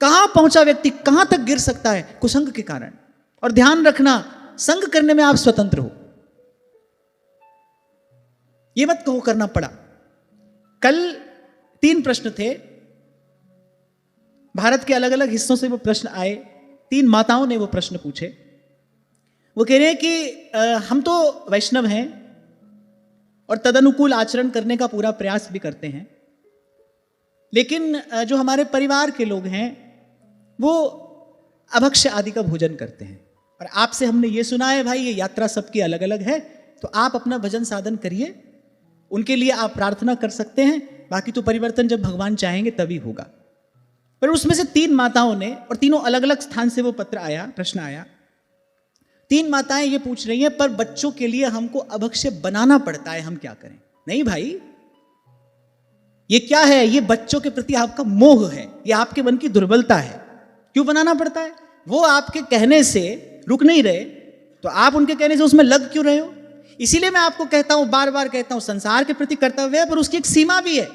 कहां पहुंचा व्यक्ति, कहां तक गिर सकता है, कुसंग के कारण। और ध्यान रखना, संग करने में आप स्वतंत्र हो, ये मत कहो करना पड़ा। कल 3 प्रश्न थे, भारत के अलग अलग हिस्सों से वो प्रश्न आए, 3 माताओं ने वो प्रश्न पूछे। वो कह रहे हैं कि हम तो वैष्णव हैं और तदनुकूल आचरण करने का पूरा प्रयास भी करते हैं, लेकिन जो हमारे परिवार के लोग हैं वो अभक्ष्य आदि का भोजन करते हैं, और आपसे हमने ये सुना है भाई ये यात्रा सबकी अलग अलग है, तो आप अपना भजन साधन करिए, उनके लिए आप प्रार्थना कर सकते हैं, बाकी तो परिवर्तन जब भगवान चाहेंगे तभी होगा। पर उसमें से 3 माताओं ने, और तीनों अलग अलग स्थान से वो पत्र आया, प्रश्न आया, 3 माताएं ये पूछ रही हैं, पर बच्चों के लिए हमको अभक्ष्य बनाना पड़ता है, हम क्या करें? नहीं भाई, ये क्या है? ये बच्चों के प्रति आपका मोह है, ये आपके मन की दुर्बलता है। क्यों बनाना पड़ता है? वो आपके कहने से रुक नहीं रहे, तो आप उनके कहने से उसमें लग क्यों रहे हो? इसीलिए मैं आपको कहता हूं, बार बार कहता हूं, संसार के प्रति कर्तव्य है, पर उसकी एक सीमा भी है।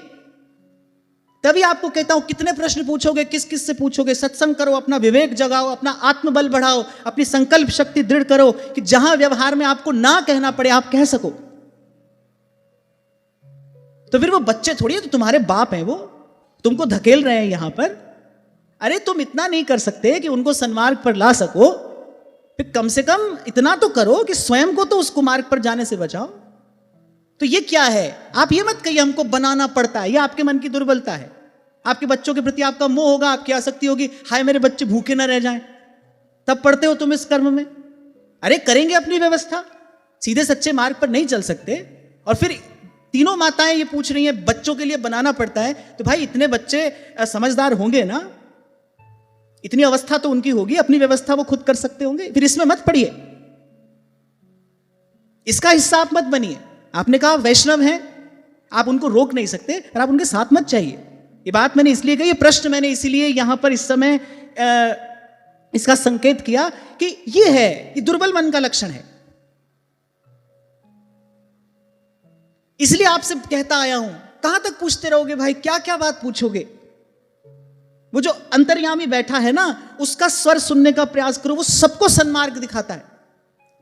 तभी आपको कहता हूं, कितने प्रश्न पूछोगे, किस किस से पूछोगे? सत्संग करो, अपना विवेक जगाओ, अपना आत्मबल बढ़ाओ, अपनी संकल्प शक्ति दृढ़ करो कि जहां व्यवहार में आपको ना कहना पड़े आप कह सको। तो फिर वो बच्चे थोड़ी है, तो तुम्हारे बाप हैं, वो तुमको धकेल रहे हैं यहां पर। अरे तुम इतना नहीं कर सकते कि उनको सन्मार्ग पर ला सको, फिर कम से कम इतना तो करो कि स्वयं को तो उस कुमार्ग पर जाने से बचाओ। तो ये क्या है? आप ये मत कहिए हमको बनाना पड़ता है, ये आपके मन की दुर्बलता है। आपके बच्चों के प्रति आपका मोह होगा, आपकी आसक्ति होगी, हाय मेरे बच्चे भूखे ना रह जाएं, तब पढ़ते हो तुम इस कर्म में। अरे करेंगे अपनी व्यवस्था, सीधे सच्चे मार्ग पर नहीं चल सकते। और फिर तीनों माताएं ये पूछ रही हैं बच्चों के लिए बनाना पड़ता है, तो भाई इतने बच्चे समझदार होंगे ना, इतनी अवस्था तो उनकी होगी, अपनी व्यवस्था वो खुद कर सकते होंगे, फिर इसमें मत पड़िए, इसका हिस्सा आप मत बनिए। आपने कहा वैष्णव हैं, आप उनको रोक नहीं सकते, पर आप उनके साथ मत चाहिए। ये बात मैंने इसलिए कही, ये प्रश्न मैंने इसीलिए यहां पर इस समय इसका संकेत किया कि ये है, ये दुर्बल मन का लक्षण है। इसलिए आपसे कहता आया हूं, कहां तक पूछते रहोगे भाई, क्या क्या बात पूछोगे? वो जो अंतर्यामी बैठा है ना, उसका स्वर सुनने का प्रयास करो, वो सबको सन्मार्ग दिखाता है।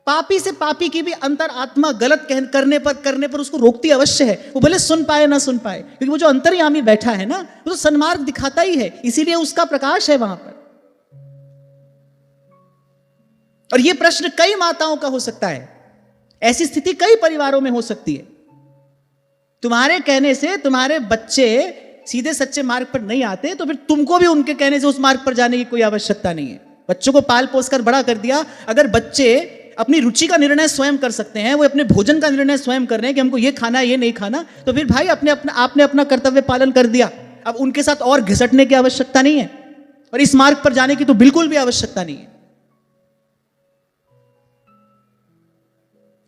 पापी से पापी की भी अंतर आत्मा गलत करने पर उसको रोकती अवश्य है, वो भले सुन पाए ना सुन पाए, क्योंकि वो जो अंतर्यामी बैठा है ना, वो तो सन्मार्ग दिखाता ही है, इसीलिए उसका प्रकाश है वहां पर। और ये प्रश्न कई माताओं का हो सकता है, ऐसी स्थिति कई परिवारों में हो सकती है। तुम्हारे कहने से तुम्हारे बच्चे सीधे सच्चे मार्ग पर नहीं आते, तो फिर तुमको भी उनके कहने से उस मार्ग पर जाने की कोई आवश्यकता नहीं है। बच्चों को पाल पोस कर बड़ा कर दिया, अगर बच्चे अपनी रुचि का निर्णय स्वयं कर सकते हैं, वो अपने भोजन का निर्णय स्वयं कर रहे हैं कि हमको ये खाना है ये नहीं खाना, तो फिर भाई आपने अपना कर्तव्य पालन कर दिया। अब उनके साथ और घिसटने की आवश्यकता नहीं है, और इस मार्ग पर जाने की तो बिल्कुल भी आवश्यकता नहीं है।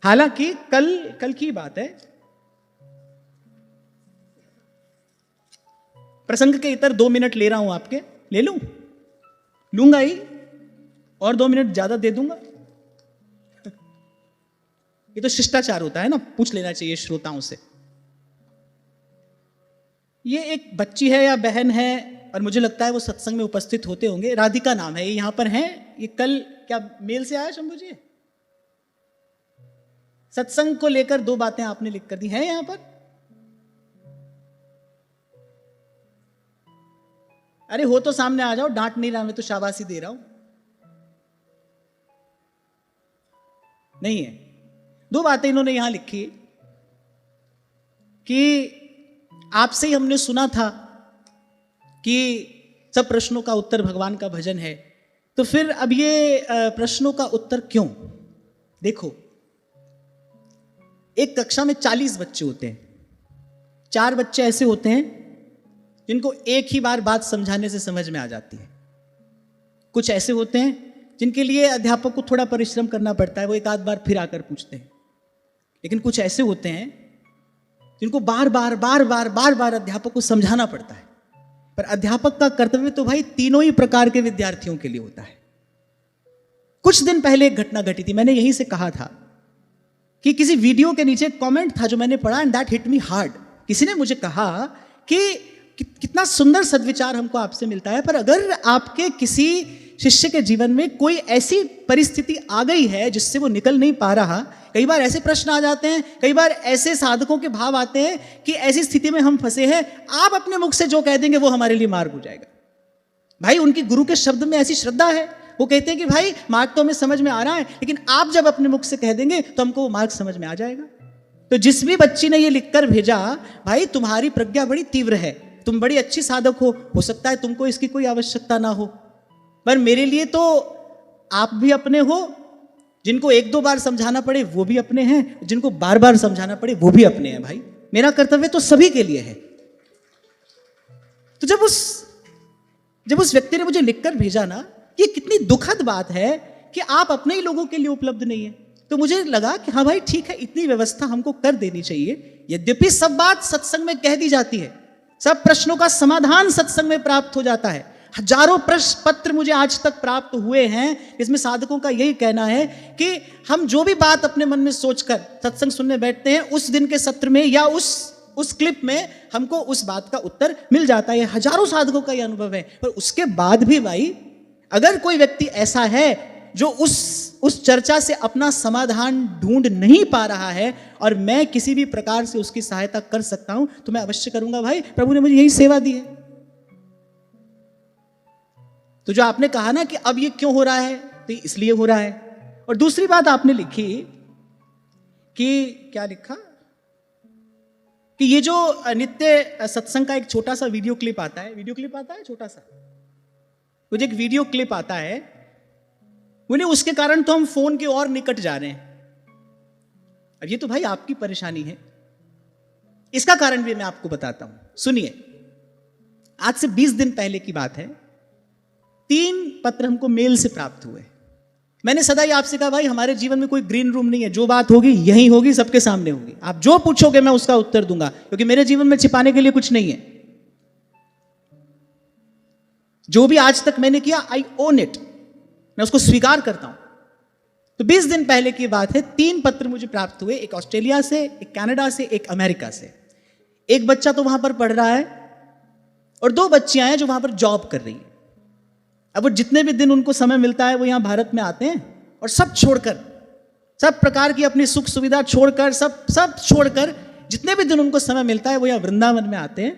हालांकि कल की बात है, प्रसंग के इतर 2 मिनट ले रहा हूं आपके, ले लूंगा ही, और 2 मिनट ज्यादा दे दूंगा। ये तो शिष्टाचार होता है ना, पूछ लेना चाहिए श्रोताओं से। ये एक बच्ची है या बहन है, और मुझे लगता है वो सत्संग में उपस्थित होते होंगे, राधिका नाम है, ये यहां पर हैं। ये कल क्या मेल से आया शंभू जी? सत्संग को लेकर 2 बातें आपने लिख कर दी हैं यहां पर। अरे हो तो सामने आ जाओ, डांट नहीं रहा मैं, तो शाबाशी दे रहा हूं। नहीं है, 2 बातें इन्होंने यहां लिखी कि आपसे ही हमने सुना था कि सब प्रश्नों का उत्तर भगवान का भजन है, तो फिर अब ये प्रश्नों का उत्तर क्यों? देखो, एक कक्षा में 40 बच्चे होते हैं, 4 बच्चे ऐसे होते हैं जिनको एक ही बार बात समझाने से समझ में आ जाती है। कुछ ऐसे होते हैं जिनके लिए अध्यापक को थोड़ा परिश्रम करना पड़ता है, वो एक आध बार फिर आकर पूछते हैं। लेकिन कुछ ऐसे होते हैं जिनको बार बार अध्यापक को समझाना पड़ता है। पर अध्यापक का कर्तव्य तो भाई तीनों ही प्रकार के विद्यार्थियों के लिए होता है। कुछ दिन पहले एक घटना घटी थी, मैंने यहीं से कहा था कि किसी वीडियो के नीचे कमेंट था जो मैंने पढ़ा, and that hit me hard. किसी ने मुझे कहा कि कितना सुंदर सद्विचार हमको आपसे मिलता है, पर अगर आपके किसी शिष्य के जीवन में कोई ऐसी परिस्थिति आ गई है जिससे वो निकल नहीं पा रहा, कई बार ऐसे प्रश्न आ जाते हैं, कई बार ऐसे साधकों के भाव आते हैं कि ऐसी स्थिति में हम फंसे हैं, आप अपने मुख से जो कह देंगे वो हमारे लिए मार्ग हो जाएगा। भाई उनकी गुरु के शब्द में ऐसी श्रद्धा है, वो कहते हैं कि भाई मार्ग तो हमें समझ में आ रहा है, लेकिन आप जब अपने मुख से कह देंगे तो हमको वो मार्ग समझ में आ जाएगा। तो जिस भी बच्ची ने ये लिखकर भेजा, भाई तुम्हारी प्रज्ञा बड़ी तीव्र है, तुम बड़ी अच्छी साधक हो सकता है तुमको इसकी कोई आवश्यकता ना हो, पर मेरे लिए तो आप भी अपने हो, जिनको एक दो बार समझाना पड़े वो भी अपने हैं, जिनको बार बार समझाना पड़े वो भी अपने हैं। भाई मेरा कर्तव्य तो सभी के लिए है। तो जब उस व्यक्ति ने मुझे लिखकर भेजा ना, ये कितनी दुखद बात है कि आप अपने ही लोगों के लिए उपलब्ध नहीं है। तो मुझे लगा कि हाँ भाई ठीक है, इतनी व्यवस्था हमको कर देनी चाहिए। यद्यपि सब बात सत्संग में कह दी जाती है, सब प्रश्नों का समाधान सत्संग में प्राप्त हो जाता है। हजारों प्रश्न पत्र मुझे आज तक प्राप्त हुए हैं, इसमें साधकों का यही कहना है कि हम जो भी बात अपने मन में सोचकर सत्संग सुनने बैठते हैं, उस दिन के सत्र में या उस क्लिप में हमको उस बात का उत्तर मिल जाता है। हजारों साधकों का यह अनुभव है। पर उसके बाद भी भाई अगर कोई व्यक्ति ऐसा है जो उस चर्चा से अपना समाधान ढूंढ नहीं पा रहा है और मैं किसी भी प्रकार से उसकी सहायता कर सकता हूं, तो मैं अवश्य करूंगा। भाई प्रभु ने मुझे यही सेवा दी है। तो जो आपने कहा ना कि अब ये क्यों हो रहा है, तो इसलिए हो रहा है। और दूसरी बात आपने लिखी कि क्या लिखा कि ये जो नित्य सत्संग का एक छोटा सा वीडियो क्लिप आता है छोटा सा, मुझे एक वीडियो क्लिप आता है, बोले उसके कारण तो हम फोन के और निकट जा रहे हैं। अब ये तो भाई आपकी परेशानी है, इसका कारण भी मैं आपको बताता हूं। सुनिए, आज से 20 दिन पहले की बात है, 3 पत्र हमको मेल से प्राप्त हुए। मैंने सदा ही आपसे कहा भाई हमारे जीवन में कोई ग्रीन रूम नहीं है, जो बात होगी यही होगी, सबके सामने होगी। आप जो पूछोगे मैं उसका उत्तर दूंगा, क्योंकि मेरे जीवन में छिपाने के लिए कुछ नहीं है। जो भी आज तक मैंने किया, आई ओन इट, मैं उसको स्वीकार करता हूं। तो 20 दिन पहले की बात है, 3 पत्र मुझे प्राप्त हुए, एक ऑस्ट्रेलिया से, एक कनाडा से, एक अमेरिका से। एक बच्चा तो वहां पर पढ़ रहा है और 2 बच्चियां हैं जो वहां पर जॉब कर रही हैं। अब वो जितने भी दिन उनको समय मिलता है वो यहां भारत में आते हैं और सब छोड़कर, सब प्रकार की अपनी सुख सुविधा छोड़कर, सब छोड़कर जितने भी दिन उनको समय मिलता है वो यहां वृंदावन में आते हैं।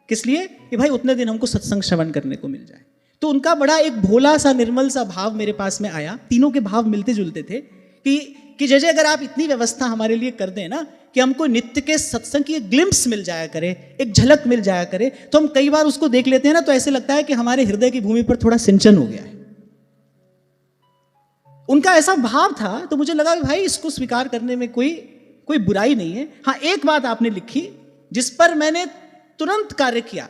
किस लिए? कि भाई उतने दिन हमको सत्संग श्रवण करने को मिल जाए। तो उनका बड़ा एक भोला सा निर्मल सा भाव मेरे पास में आया। तीनों के भाव मिलते जुलते थे कि जैसे अगर आप इतनी व्यवस्था हमारे लिए कर दें ना कि हमको नित्य के सत्संग की एक ग्लिम्प्स मिल जाया करे, एक झलक मिल जाया करे, तो हम कई बार उसको देख लेते हैं ना, तो ऐसे लगता है कि हमारे हृदय की भूमि पर थोड़ा सिंचन हो गया है। उनका ऐसा भाव था, तो मुझे लगा भाई इसको स्वीकार करने में कोई बुराई नहीं है। हाँ, एक बात आपने लिखी जिस पर मैंने तुरंत कार्य किया।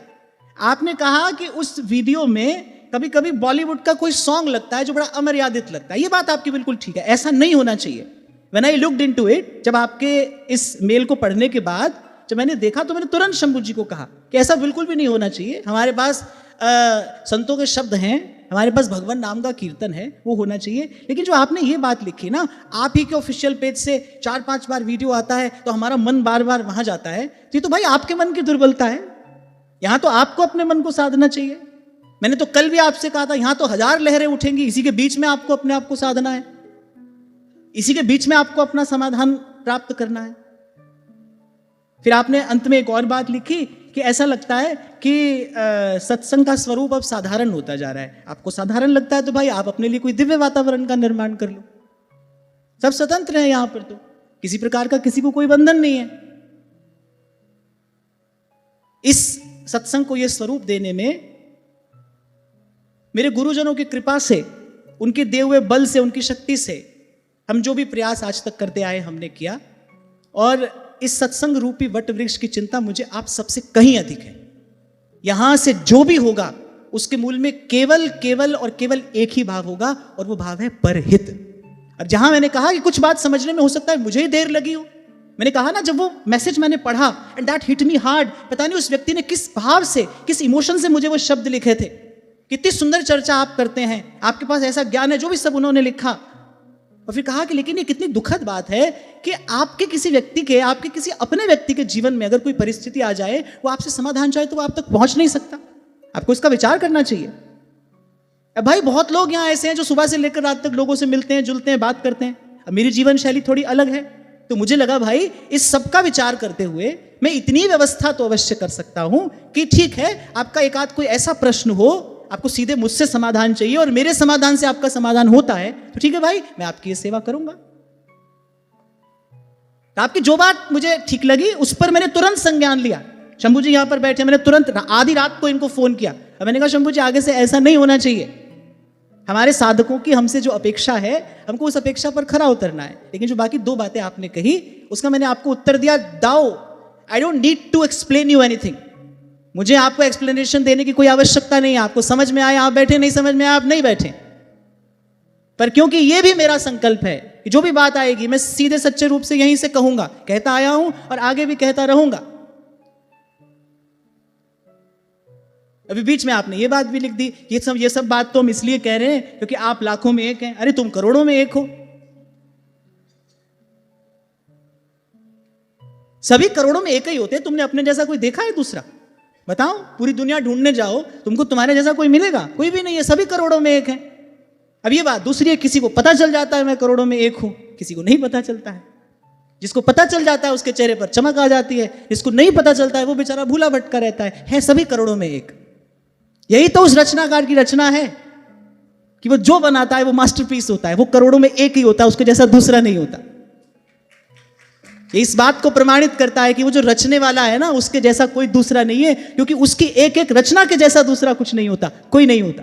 आपने कहा कि उस वीडियो में कभी कभी बॉलीवुड का कोई सॉन्ग लगता है जो बड़ा अमर्यादित लगता है। ये बात आपकी बिल्कुल ठीक है, ऐसा नहीं होना चाहिए। When I looked into it, जब आपके इस मेल को पढ़ने के बाद जब मैंने देखा तो मैंने तुरंत शंभू जी को कहा कि ऐसा बिल्कुल भी नहीं होना चाहिए। हमारे पास संतों के शब्द हैं, हमारे पास भगवान नाम का कीर्तन है, वो होना चाहिए। लेकिन जो आपने ये बात लिखी ना, आप ही के ऑफिशियल पेज से 4-5 बार वीडियो आता है तो हमारा मन बार बार वहां जाता है, तो ये तो भाई आपके मन की दुर्बलता है। यहां तो आपको अपने मन को साधना चाहिए। मैंने तो कल भी आपसे कहा था, यहां तो 1000 लहरें उठेंगी, इसी के बीच में आपको अपने आप को साधना है, इसी के बीच में आपको अपना समाधान प्राप्त करना है। फिर आपने अंत में एक और बात लिखी कि ऐसा लगता है कि सत्संग का स्वरूप अब साधारण होता जा रहा है। आपको साधारण लगता है तो भाई आप अपने लिए कोई दिव्य वातावरण का निर्माण कर लो। सब स्वतंत्र है यहां पर, तो किसी प्रकार का किसी को कोई बंधन नहीं है। इस सत्संग को यह स्वरूप देने में मेरे गुरुजनों की कृपा से, उनके दिए हुए बल से, उनकी शक्ति से हम जो भी प्रयास आज तक करते आए हमने किया। और इस सत्संग रूपी वट वृक्ष की चिंता मुझे आप सबसे कहीं अधिक है। यहां से जो भी होगा उसके मूल में केवल और केवल एक ही भाव होगा, और वो भाव है परहित। अब जहां मैंने कहा कि कुछ बात समझने में हो सकता है मुझे ही देर लगी हो, मैंने कहा ना, जब वो मैसेज मैंने पढ़ा and that hit me hard, पता नहीं उस व्यक्ति ने किस भाव से, किस इमोशन से मुझे वो शब्द लिखे थे। कितनी सुंदर चर्चा आप करते हैं, आपके पास ऐसा ज्ञान है, जो भी सब उन्होंने लिखा। और फिर कहा कि लेकिन ये कितनी दुखद बात है कि आपके किसी व्यक्ति के, आपके किसी अपने व्यक्ति के जीवन में अगर कोई परिस्थिति आ जाए, वो आपसे समाधान चाहे तो वो आप तक पहुंच नहीं सकता। आपको इसका विचार करना चाहिए। अब भाई बहुत लोग यहाँ ऐसे हैं जो सुबह से लेकर रात तक लोगों से मिलते हैं, जुलते हैं, बात करते हैं। अब मेरी जीवन शैली थोड़ी अलग है, तो मुझे लगा भाई इस सब का विचार करते हुए मैं इतनी व्यवस्था तो अवश्य कर सकता हूं कि ठीक है, आपका एक आध कोई ऐसा प्रश्न हो, आपको सीधे मुझसे समाधान चाहिए और मेरे समाधान से आपका समाधान होता है, तो ठीक है भाई, मैं आपकी ये सेवा करूंगा। तो आपकी जो बात मुझे ठीक लगी उस पर मैंने तुरंत संज्ञान लिया। शंभू जी यहां पर बैठे, मैंने तुरंत आधी रात को इनको फोन किया और मैंने कहा शंभू जी आगे से ऐसा नहीं होना चाहिए। हमारे साधकों की हमसे जो अपेक्षा है, हमको उस अपेक्षा पर खरा उतरना है। लेकिन जो बाकी दो बातें आपने कही उसका मैंने आपको उत्तर दिया, दाओ I don't need to explain you anything. मुझे आपको एक्सप्लेनेशन देने की कोई आवश्यकता नहीं है। आपको समझ में आए आप बैठे, नहीं समझ में आए आप नहीं बैठे। पर क्योंकि यह भी मेरा संकल्प है कि जो भी बात आएगी मैं सीधे सच्चे रूप से यहीं से कहूंगा, कहता आया हूं और आगे भी कहता रहूंगा। अभी बीच में आपने ये बात भी लिख दी, ये सब बात तो हम इसलिए कह रहे हैं क्योंकि आप लाखों में एक हैं। अरे तुम करोड़ों में एक हो। सभी करोड़ों में एक ही होते हैं। तुमने अपने जैसा कोई देखा है दूसरा? बताओ, पूरी दुनिया ढूंढने जाओ, तुमको तुम्हारे जैसा कोई मिलेगा? कोई भी नहीं है, सभी करोड़ों में एक है। अब ये बात दूसरी है, किसी को पता चल जाता है मैं करोड़ों में एक हूं, किसी को नहीं पता चलता है। जिसको पता चल जाता है उसके चेहरे पर चमक आ जाती है, जिसको नहीं पता चलता है वो बेचारा भूला भटका रहता है सभी करोड़ों में एक। यही तो उस रचनाकार की रचना है कि वो जो बनाता है वो मास्टरपीस होता है, वो करोड़ों में एक ही होता है, उसके जैसा दूसरा नहीं होता। ये इस बात को प्रमाणित करता है कि वो जो रचने वाला है ना, उसके जैसा कोई दूसरा नहीं है, क्योंकि उसकी एक एक रचना के जैसा दूसरा कुछ नहीं होता, कोई नहीं होता।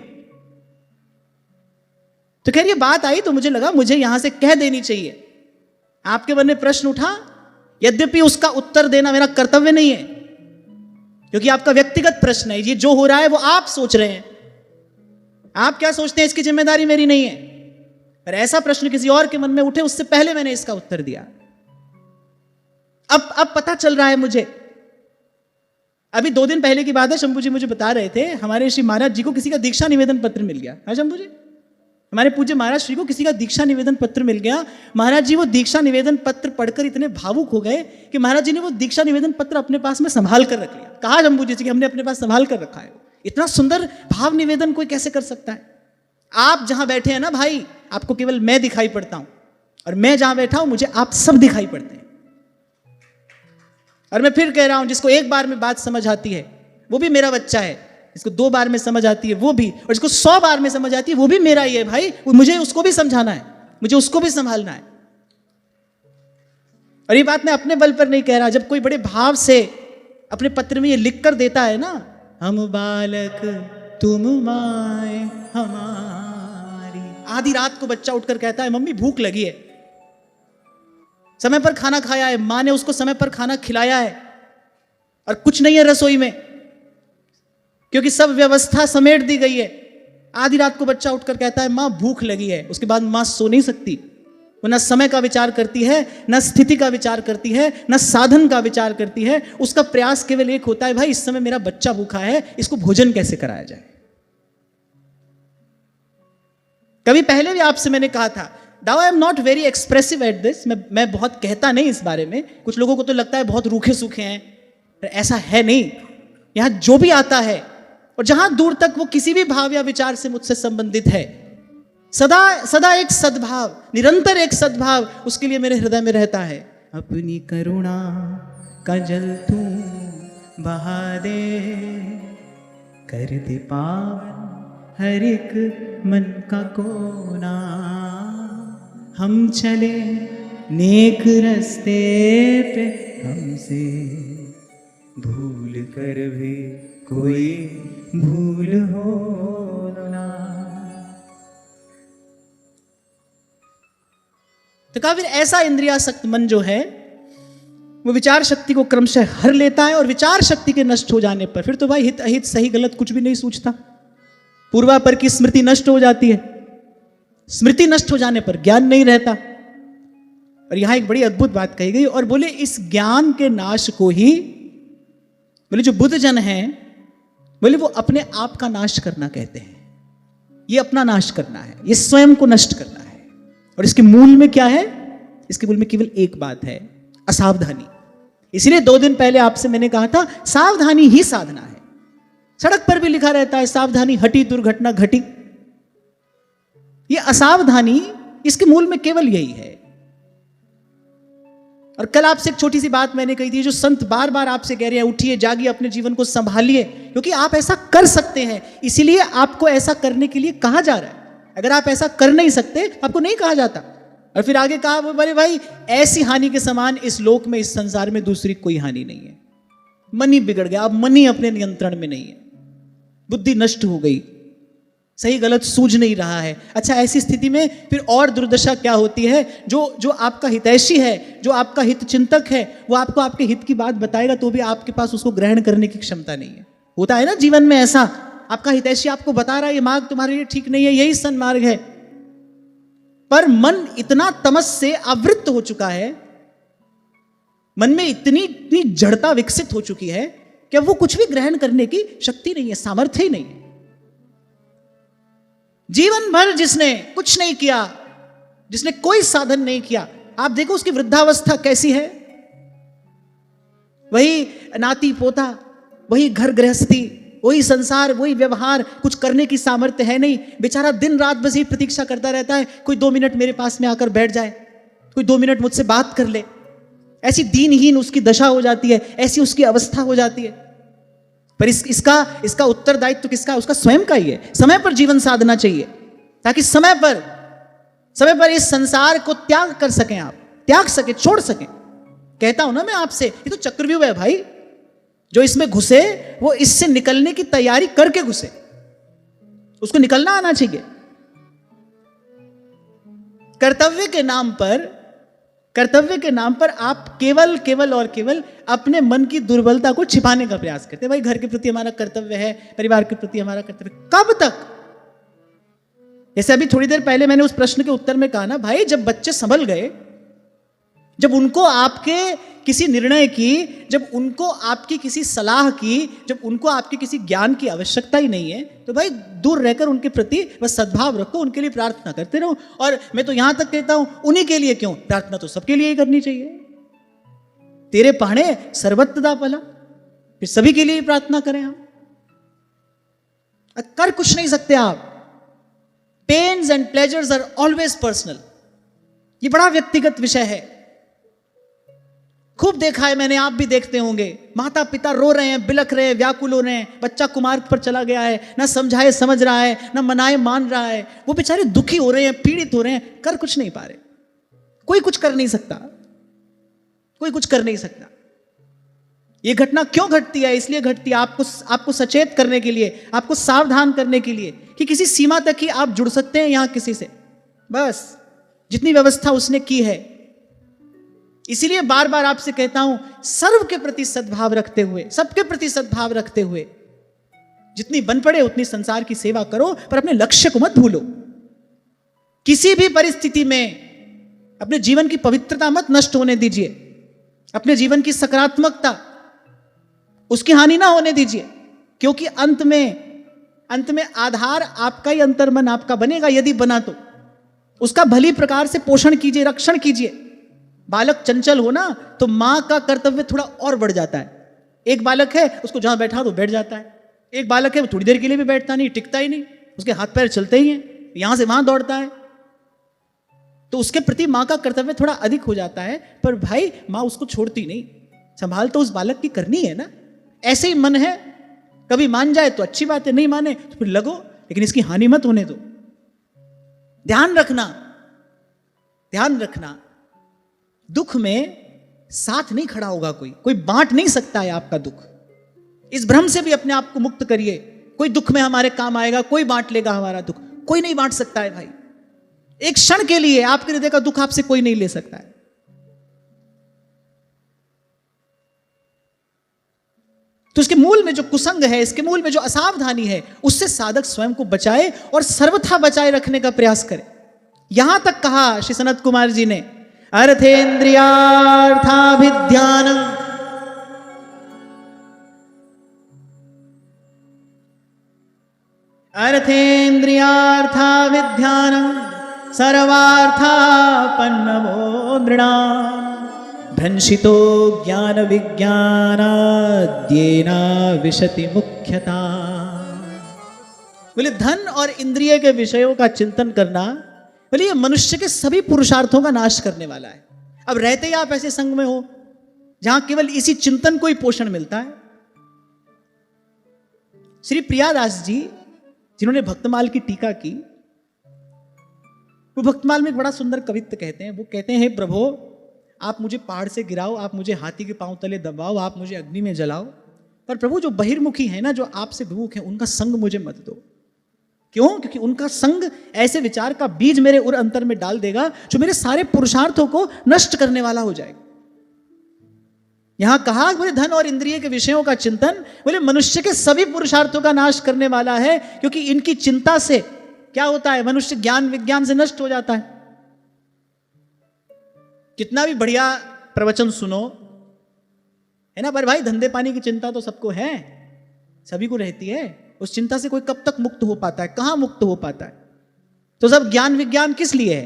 तो खैर ये बात आई तो मुझे लगा मुझे यहां से कह देनी चाहिए। आपके मन में प्रश्न उठा, यद्यपि उसका उत्तर देना मेरा कर्तव्य नहीं है, क्योंकि आपका व्यक्तिगत प्रश्न है। ये जो हो रहा है वो आप सोच रहे हैं, आप क्या सोचते हैं इसकी जिम्मेदारी मेरी नहीं है। पर ऐसा प्रश्न किसी और के मन में उठे उससे पहले मैंने इसका उत्तर दिया। अब पता चल रहा है मुझे। अभी 2 दिन पहले की बात है, शंभू जी मुझे बता रहे थे हमारे श्री महाराज जी को किसी का दीक्षा निवेदन पत्र मिल गया। हाँ शंभू जी, हमारे पूज्य महाराज श्री को किसी का दीक्षा निवेदन पत्र मिल गया। महाराज जी वो दीक्षा निवेदन पत्र पढ़कर इतने भावुक हो गए कि महाराज जी ने वो दीक्षा निवेदन पत्र अपने पास में संभाल कर रख लिया। कहा शंभू जी से कि हमने अपने पास संभाल कर रखा है। इतना सुंदर भाव निवेदन कोई कैसे कर सकता है? आप जहां बैठे हैं ना भाई, आपको केवल मैं दिखाई पड़ता हूं, और मैं जहां बैठा हूं मुझे आप सब दिखाई पड़ते हैं। और मैं फिर कह रहा हूं, जिसको एक बार में बात समझ आती है वो भी मेरा बच्चा है, जिसको 2 बार में समझ आती है वो भी, और जिसको 100 बार में समझ आती है वो भी मेरा ही है भाई। मुझे उसको भी समझाना है, मुझे उसको भी संभालना है। और ये बात मैं अपने बल पर नहीं कह रहा। जब कोई बड़े भाव से अपने पत्र में ये लिख कर देता है ना, हम बालक तुम माए हमारी, आधी रात को बच्चा उठकर कहता है मम्मी भूख लगी है, समय पर खाना खाया है, मां ने उसको समय पर खाना खिलाया है, और कुछ नहीं है रसोई में क्योंकि सब व्यवस्था समेट दी गई है। आधी रात को बच्चा उठकर कहता है मां भूख लगी है। उसके बाद मां सो नहीं सकती। वो न समय का विचार करती है, न स्थिति का विचार करती है, न साधन का विचार करती है। उसका प्रयास केवल एक होता है, भाई इस समय मेरा बच्चा भूखा है, इसको भोजन कैसे कराया जाए। कभी पहले भी आपसे मैंने कहा था, Now I am not very expressive at this. मैं बहुत कहता नहीं इस बारे में। कुछ लोगों को तो लगता है बहुत रूखे सूखे हैं, पर ऐसा है नहीं। यहां जो भी आता है और जहां दूर तक वो किसी भी भाव या विचार से मुझसे संबंधित है, सदा सदा एक सद्भाव, निरंतर एक सद्भाव उसके लिए मेरे हृदय में रहता है। अपनी करुणा का जल तू बहा दे, कर दे पावन हर एक मन का कोना, हम चले नेक रस्ते पे, हमसे भूल कर भी कोई भूल हो ना। तो कहा फिर ऐसा इंद्रियासक्त मन जो है वो विचार शक्ति को क्रमशः हर लेता है, और विचार शक्ति के नष्ट हो जाने पर फिर तो भाई हित अहित सही गलत कुछ भी नहीं सूझता। पूर्वापर की स्मृति नष्ट हो जाती है। स्मृति नष्ट हो जाने पर ज्ञान नहीं रहता। और यहां एक बड़ी अद्भुत बात कही गई और बोले इस ज्ञान के नाश को ही, बोले जो बुद्ध जन हैं, बोले वो अपने आप का नाश करना कहते हैं। ये अपना नाश करना है, ये स्वयं को नष्ट करना है। और इसके मूल में क्या है? इसके मूल में केवल एक बात है, असावधानी। इसलिए 2 दिन पहले आपसे मैंने कहा था सावधानी ही साधना है। सड़क पर भी लिखा रहता है सावधानी हटी दुर्घटना घटी। ये असावधानी, इसके मूल में केवल यही है। और कल आपसे एक छोटी सी बात मैंने कही थी, जो संत बार बार आपसे कह रहे हैं उठिए जागिए, अपने जीवन को संभालिए, क्योंकि आप ऐसा कर सकते हैं, इसीलिए आपको ऐसा करने के लिए कहा जा रहा है। अगर आप ऐसा कर नहीं सकते आपको नहीं कहा जाता। और फिर आगे कहा बोले भाई ऐसी हानि के समान इस लोक में, इस संसार में दूसरी कोई हानि नहीं है। मन ही बिगड़ गया, अब मन ही अपने नियंत्रण में नहीं है, बुद्धि नष्ट हो गई, सही गलत सूझ नहीं रहा है। अच्छा, ऐसी स्थिति में फिर और दुर्दशा क्या होती है? जो आपका हितैषी है, जो आपका हित चिंतक है, वो आपको आपके हित की बात बताएगा तो भी आपके पास उसको ग्रहण करने की क्षमता नहीं है। होता है ना जीवन में ऐसा, आपका हितैषी आपको बता रहा है ये मार्ग तुम्हारे लिए ठीक नहीं है, यही सन्मार्ग है, पर मन इतना तमस से आवृत्त हो चुका है, मन में इतनी जड़ता विकसित हो चुकी है कि अब वो कुछ भी ग्रहण करने की शक्ति नहीं है, सामर्थ्य ही नहीं है। जीवन भर जिसने कुछ नहीं किया, जिसने कोई साधन नहीं किया, आप देखो उसकी वृद्धावस्था कैसी है। वही नाती पोता, वही घर गृहस्थी, वही संसार, वही व्यवहार, कुछ करने की सामर्थ्य है नहीं। बेचारा दिन रात बस ही प्रतीक्षा करता रहता है कोई 2 मिनट मेरे पास में आकर बैठ जाए, कोई 2 मिनट मुझसे बात कर ले। ऐसी दीनहीन उसकी दशा हो जाती है, ऐसी उसकी अवस्था हो जाती है। पर इसका उत्तरदायित्व किसका? उसका स्वयं का ही है। समय पर जीवन साधना चाहिए ताकि समय पर इस संसार को त्याग कर सकें, आप त्याग सके, छोड़ सकें। कहता हूं ना मैं आपसे, ये तो चक्रव्यूह है भाई। जो इसमें घुसे वो इससे निकलने की तैयारी करके घुसे, उसको निकलना आना चाहिए। कर्तव्य के नाम पर आप केवल और केवल अपने मन की दुर्बलता को छिपाने का प्रयास करते हैं। भाई घर के प्रति हमारा कर्तव्य है, परिवार के प्रति हमारा कर्तव्य, कब तक? जैसे अभी थोड़ी देर पहले मैंने उस प्रश्न के उत्तर में कहा ना, भाई जब बच्चे संभल गए, जब उनको आपके किसी निर्णय की, जब उनको आपकी किसी सलाह की, जब उनको आपके किसी ज्ञान की आवश्यकता ही नहीं है, तो भाई दूर रहकर उनके प्रति बस सद्भाव रखो, उनके लिए प्रार्थना करते रहो। और मैं तो यहां तक कहता हूं, उन्हीं के लिए क्यों, प्रार्थना तो सबके लिए ही करनी चाहिए। तेरे पहाड़े सर्वत्र पला, फिर सभी के लिए ही प्रार्थना करें हम। कर कुछ नहीं सकते आप। Pains and pleasures are always personal. ये बड़ा व्यक्तिगत विषय है। खूब देखा है मैंने, आप भी देखते होंगे, माता पिता रो रहे हैं, बिलख रहे हैं, व्याकुल हो रहे हैं, बच्चा कुमार्ग पर चला गया है, ना समझाए समझ रहा है, ना मनाए मान रहा है, वो बेचारे दुखी हो रहे हैं, पीड़ित हो रहे हैं, कर कुछ नहीं पा रहे। कोई कुछ कर नहीं सकता, कोई कुछ कर नहीं सकता। ये घटना क्यों घटती है? इसलिए घटती है आपको सचेत करने के लिए, आपको सावधान करने के लिए कि किसी सीमा तक ही आप जुड़ सकते हैं यहां किसी से, बस जितनी व्यवस्था उसने की है। इसीलिए बार बार आपसे कहता हूं, सर्व के प्रति सद्भाव रखते हुए, सबके प्रति सद्भाव रखते हुए, जितनी बन पड़े उतनी संसार की सेवा करो, पर अपने लक्ष्य को मत भूलो। किसी भी परिस्थिति में अपने जीवन की पवित्रता मत नष्ट होने दीजिए, अपने जीवन की सकारात्मकता, उसकी हानि ना होने दीजिए, क्योंकि अंत में आधार आपका ही अंतर्मन आपका बनेगा। यदि बना तो उसका भली प्रकार से पोषण कीजिए, रक्षण कीजिए। बालक चंचल हो ना तो मां का कर्तव्य थोड़ा और बढ़ जाता है। एक बालक है, उसको जहां बैठा तो बैठ जाता है। एक बालक है, वो थोड़ी देर के लिए भी बैठता नहीं, टिकता ही नहीं, उसके हाथ पैर चलते ही हैं, यहां से वहां दौड़ता है। तो उसके प्रति मां का कर्तव्य थोड़ा अधिक हो जाता है। पर भाई मां उसको छोड़ती नहीं, संभाल तो उस बालक की करनी है ना। ऐसे ही मन है, कभी मान जाए तो अच्छी बात है, नहीं माने तो फिर लगो, लेकिन इसकी हानि मत होने दो। ध्यान रखना, दुख में साथ नहीं खड़ा होगा, कोई बांट नहीं सकता है आपका दुख। इस भ्रम से भी अपने आप को मुक्त करिए। कोई दुख में हमारे काम आएगा, कोई बांट लेगा हमारा दुख, कोई नहीं बांट सकता है भाई। एक क्षण के लिए आपके हृदय का दुख आपसे कोई नहीं ले सकता है। तो इसके मूल में जो कुसंग है, इसके मूल में जो असावधानी है, उससे साधक स्वयं को बचाए और सर्वथा बचाए रखने का प्रयास करे। यहां तक कहा श्री सनत कुमार जी ने, अर्थेन्द्रियार्थाभिध्यानम् अर्थेन्द्रियार्थाभिध्यानम् सर्वार्थापन्नमो नृणाम् भ्रंशितो ज्ञान विज्ञानाद्येना विशति मुख्यता। बोले धन और इंद्रिय के विषयों का चिंतन करना, बोले ये मनुष्य के सभी पुरुषार्थों का नाश करने वाला है। अब रहते ही आप ऐसे संग में हो जहां केवल इसी चिंतन को ही पोषण मिलता है। श्री प्रियादास जी जिन्होंने भक्तमाल की टीका की, वो भक्तमाल में एक बड़ा सुंदर कवित्व कहते हैं। वो कहते हैं, हे प्रभु आप मुझे पहाड़ से गिराओ, आप मुझे हाथी के पांव तले दबाओ, आप मुझे अग्नि में जलाओ, पर प्रभु जो बहिर्मुखी है ना, जो आपसे विमुख है, उनका संग मुझे मत दो। क्यों? क्योंकि उनका संग ऐसे विचार का बीज मेरे उर अंतर में डाल देगा जो मेरे सारे पुरुषार्थों को नष्ट करने वाला हो जाएगा। यहां कहा बोले धन और इंद्रिय के विषयों का चिंतन, बोले मनुष्य के सभी पुरुषार्थों का नाश करने वाला है, क्योंकि इनकी चिंता से क्या होता है, मनुष्य ज्ञान विज्ञान से नष्ट हो जाता है। कितना भी बढ़िया प्रवचन सुनो, है ना, पर भाई धंधे पानी की चिंता तो सबको है, सभी को रहती है। उस चिंता से कोई कब तक मुक्त हो पाता है, कहां मुक्त हो पाता है? तो सब ज्ञान विज्ञान किस लिए है?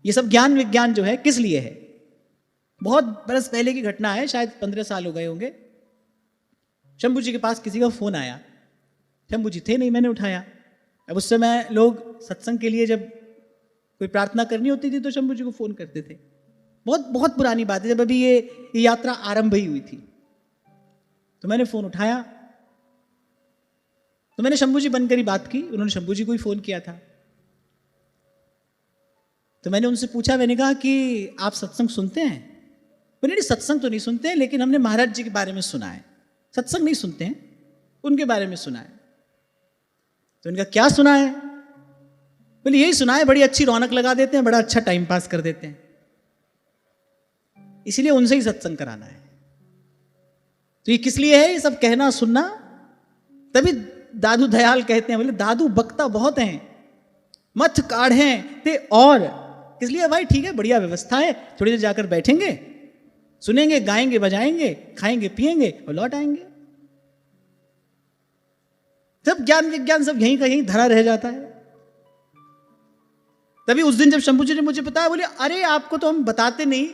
ये सब ज्ञान विज्ञान जो है किस लिए है? बहुत बरस पहले की घटना है, शायद 15 साल हो गए होंगे। शंभू जी के पास किसी का फोन आया। शंभू जी थे नहीं, मैंने उठाया। अब उस समय लोग सत्संग के लिए जब कोई प्रार्थना करनी होती थी तो शंभू जी को फोन करते थे। बहुत बहुत पुरानी बात है, जब अभी ये यात्रा आरंभ ही हुई थी। तो मैंने फोन उठाया, तो मैंने शंभू जी बनकर ही बात की। उन्होंने शंभू जी को ही फोन किया था। तो मैंने उनसे पूछा, मैंने कहा कि आप सत्संग सुनते हैं? बोले नहीं, सत्संग तो नहीं सुनते हैं, लेकिन हमने महाराज जी के बारे में सुना है। सत्संग नहीं सुनते हैं, उनके बारे में सुना है। तो उनका क्या सुना है? बोले यही सुना है, बड़ी अच्छी रौनक लगा देते हैं, बड़ा अच्छा टाइम पास कर देते हैं, इसलिए उनसे ही सत्संग कराना है। तो ये किस लिए है ये सब कहना सुनना? तभी दादू दयाल कहते हैं, बोले दादू बक्ता बहुत हैं, मत काढ़े ते और। किस लिए भाई? ठीक है, बढ़िया व्यवस्था है, थोड़ी देर जाकर बैठेंगे, सुनेंगे, गाएंगे, बजाएंगे, खाएंगे, पिएंगे और लौट आएंगे। सब ज्ञान विज्ञान सब यहीं का यहीं धरा रह जाता है। तभी उस दिन जब शंभू जी ने मुझे बताया, बोले अरे आपको तो हम बताते नहीं,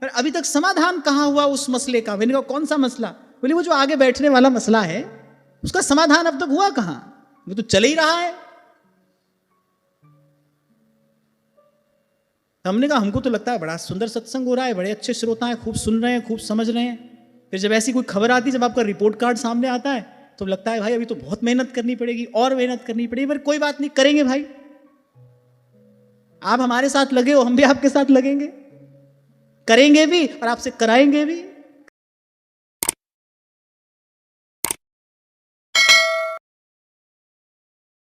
पर अभी तक समाधान कहां हुआ उस मसले का? मैंने कहा कौन सा मसला? बोले वो जो आगे बैठने वाला मसला है, उसका समाधान अब तक हुआ कहां? वो तो चल ही रहा है। हमने कहा हमको तो लगता है बड़ा सुंदर सत्संग हो रहा है, बड़े अच्छे श्रोता हैं, खूब सुन रहे हैं, खूब समझ रहे हैं। फिर जब ऐसी कोई खबर आती है, जब आपका रिपोर्ट कार्ड सामने आता है, तो लगता है भाई अभी तो बहुत मेहनत करनी पड़ेगी, और मेहनत करनी पड़ेगी। पर कोई बात नहीं, करेंगे भाई। आप हमारे साथ लगे हो, हम भी आपके साथ लगेंगे, करेंगे भी और आपसे कराएंगे भी।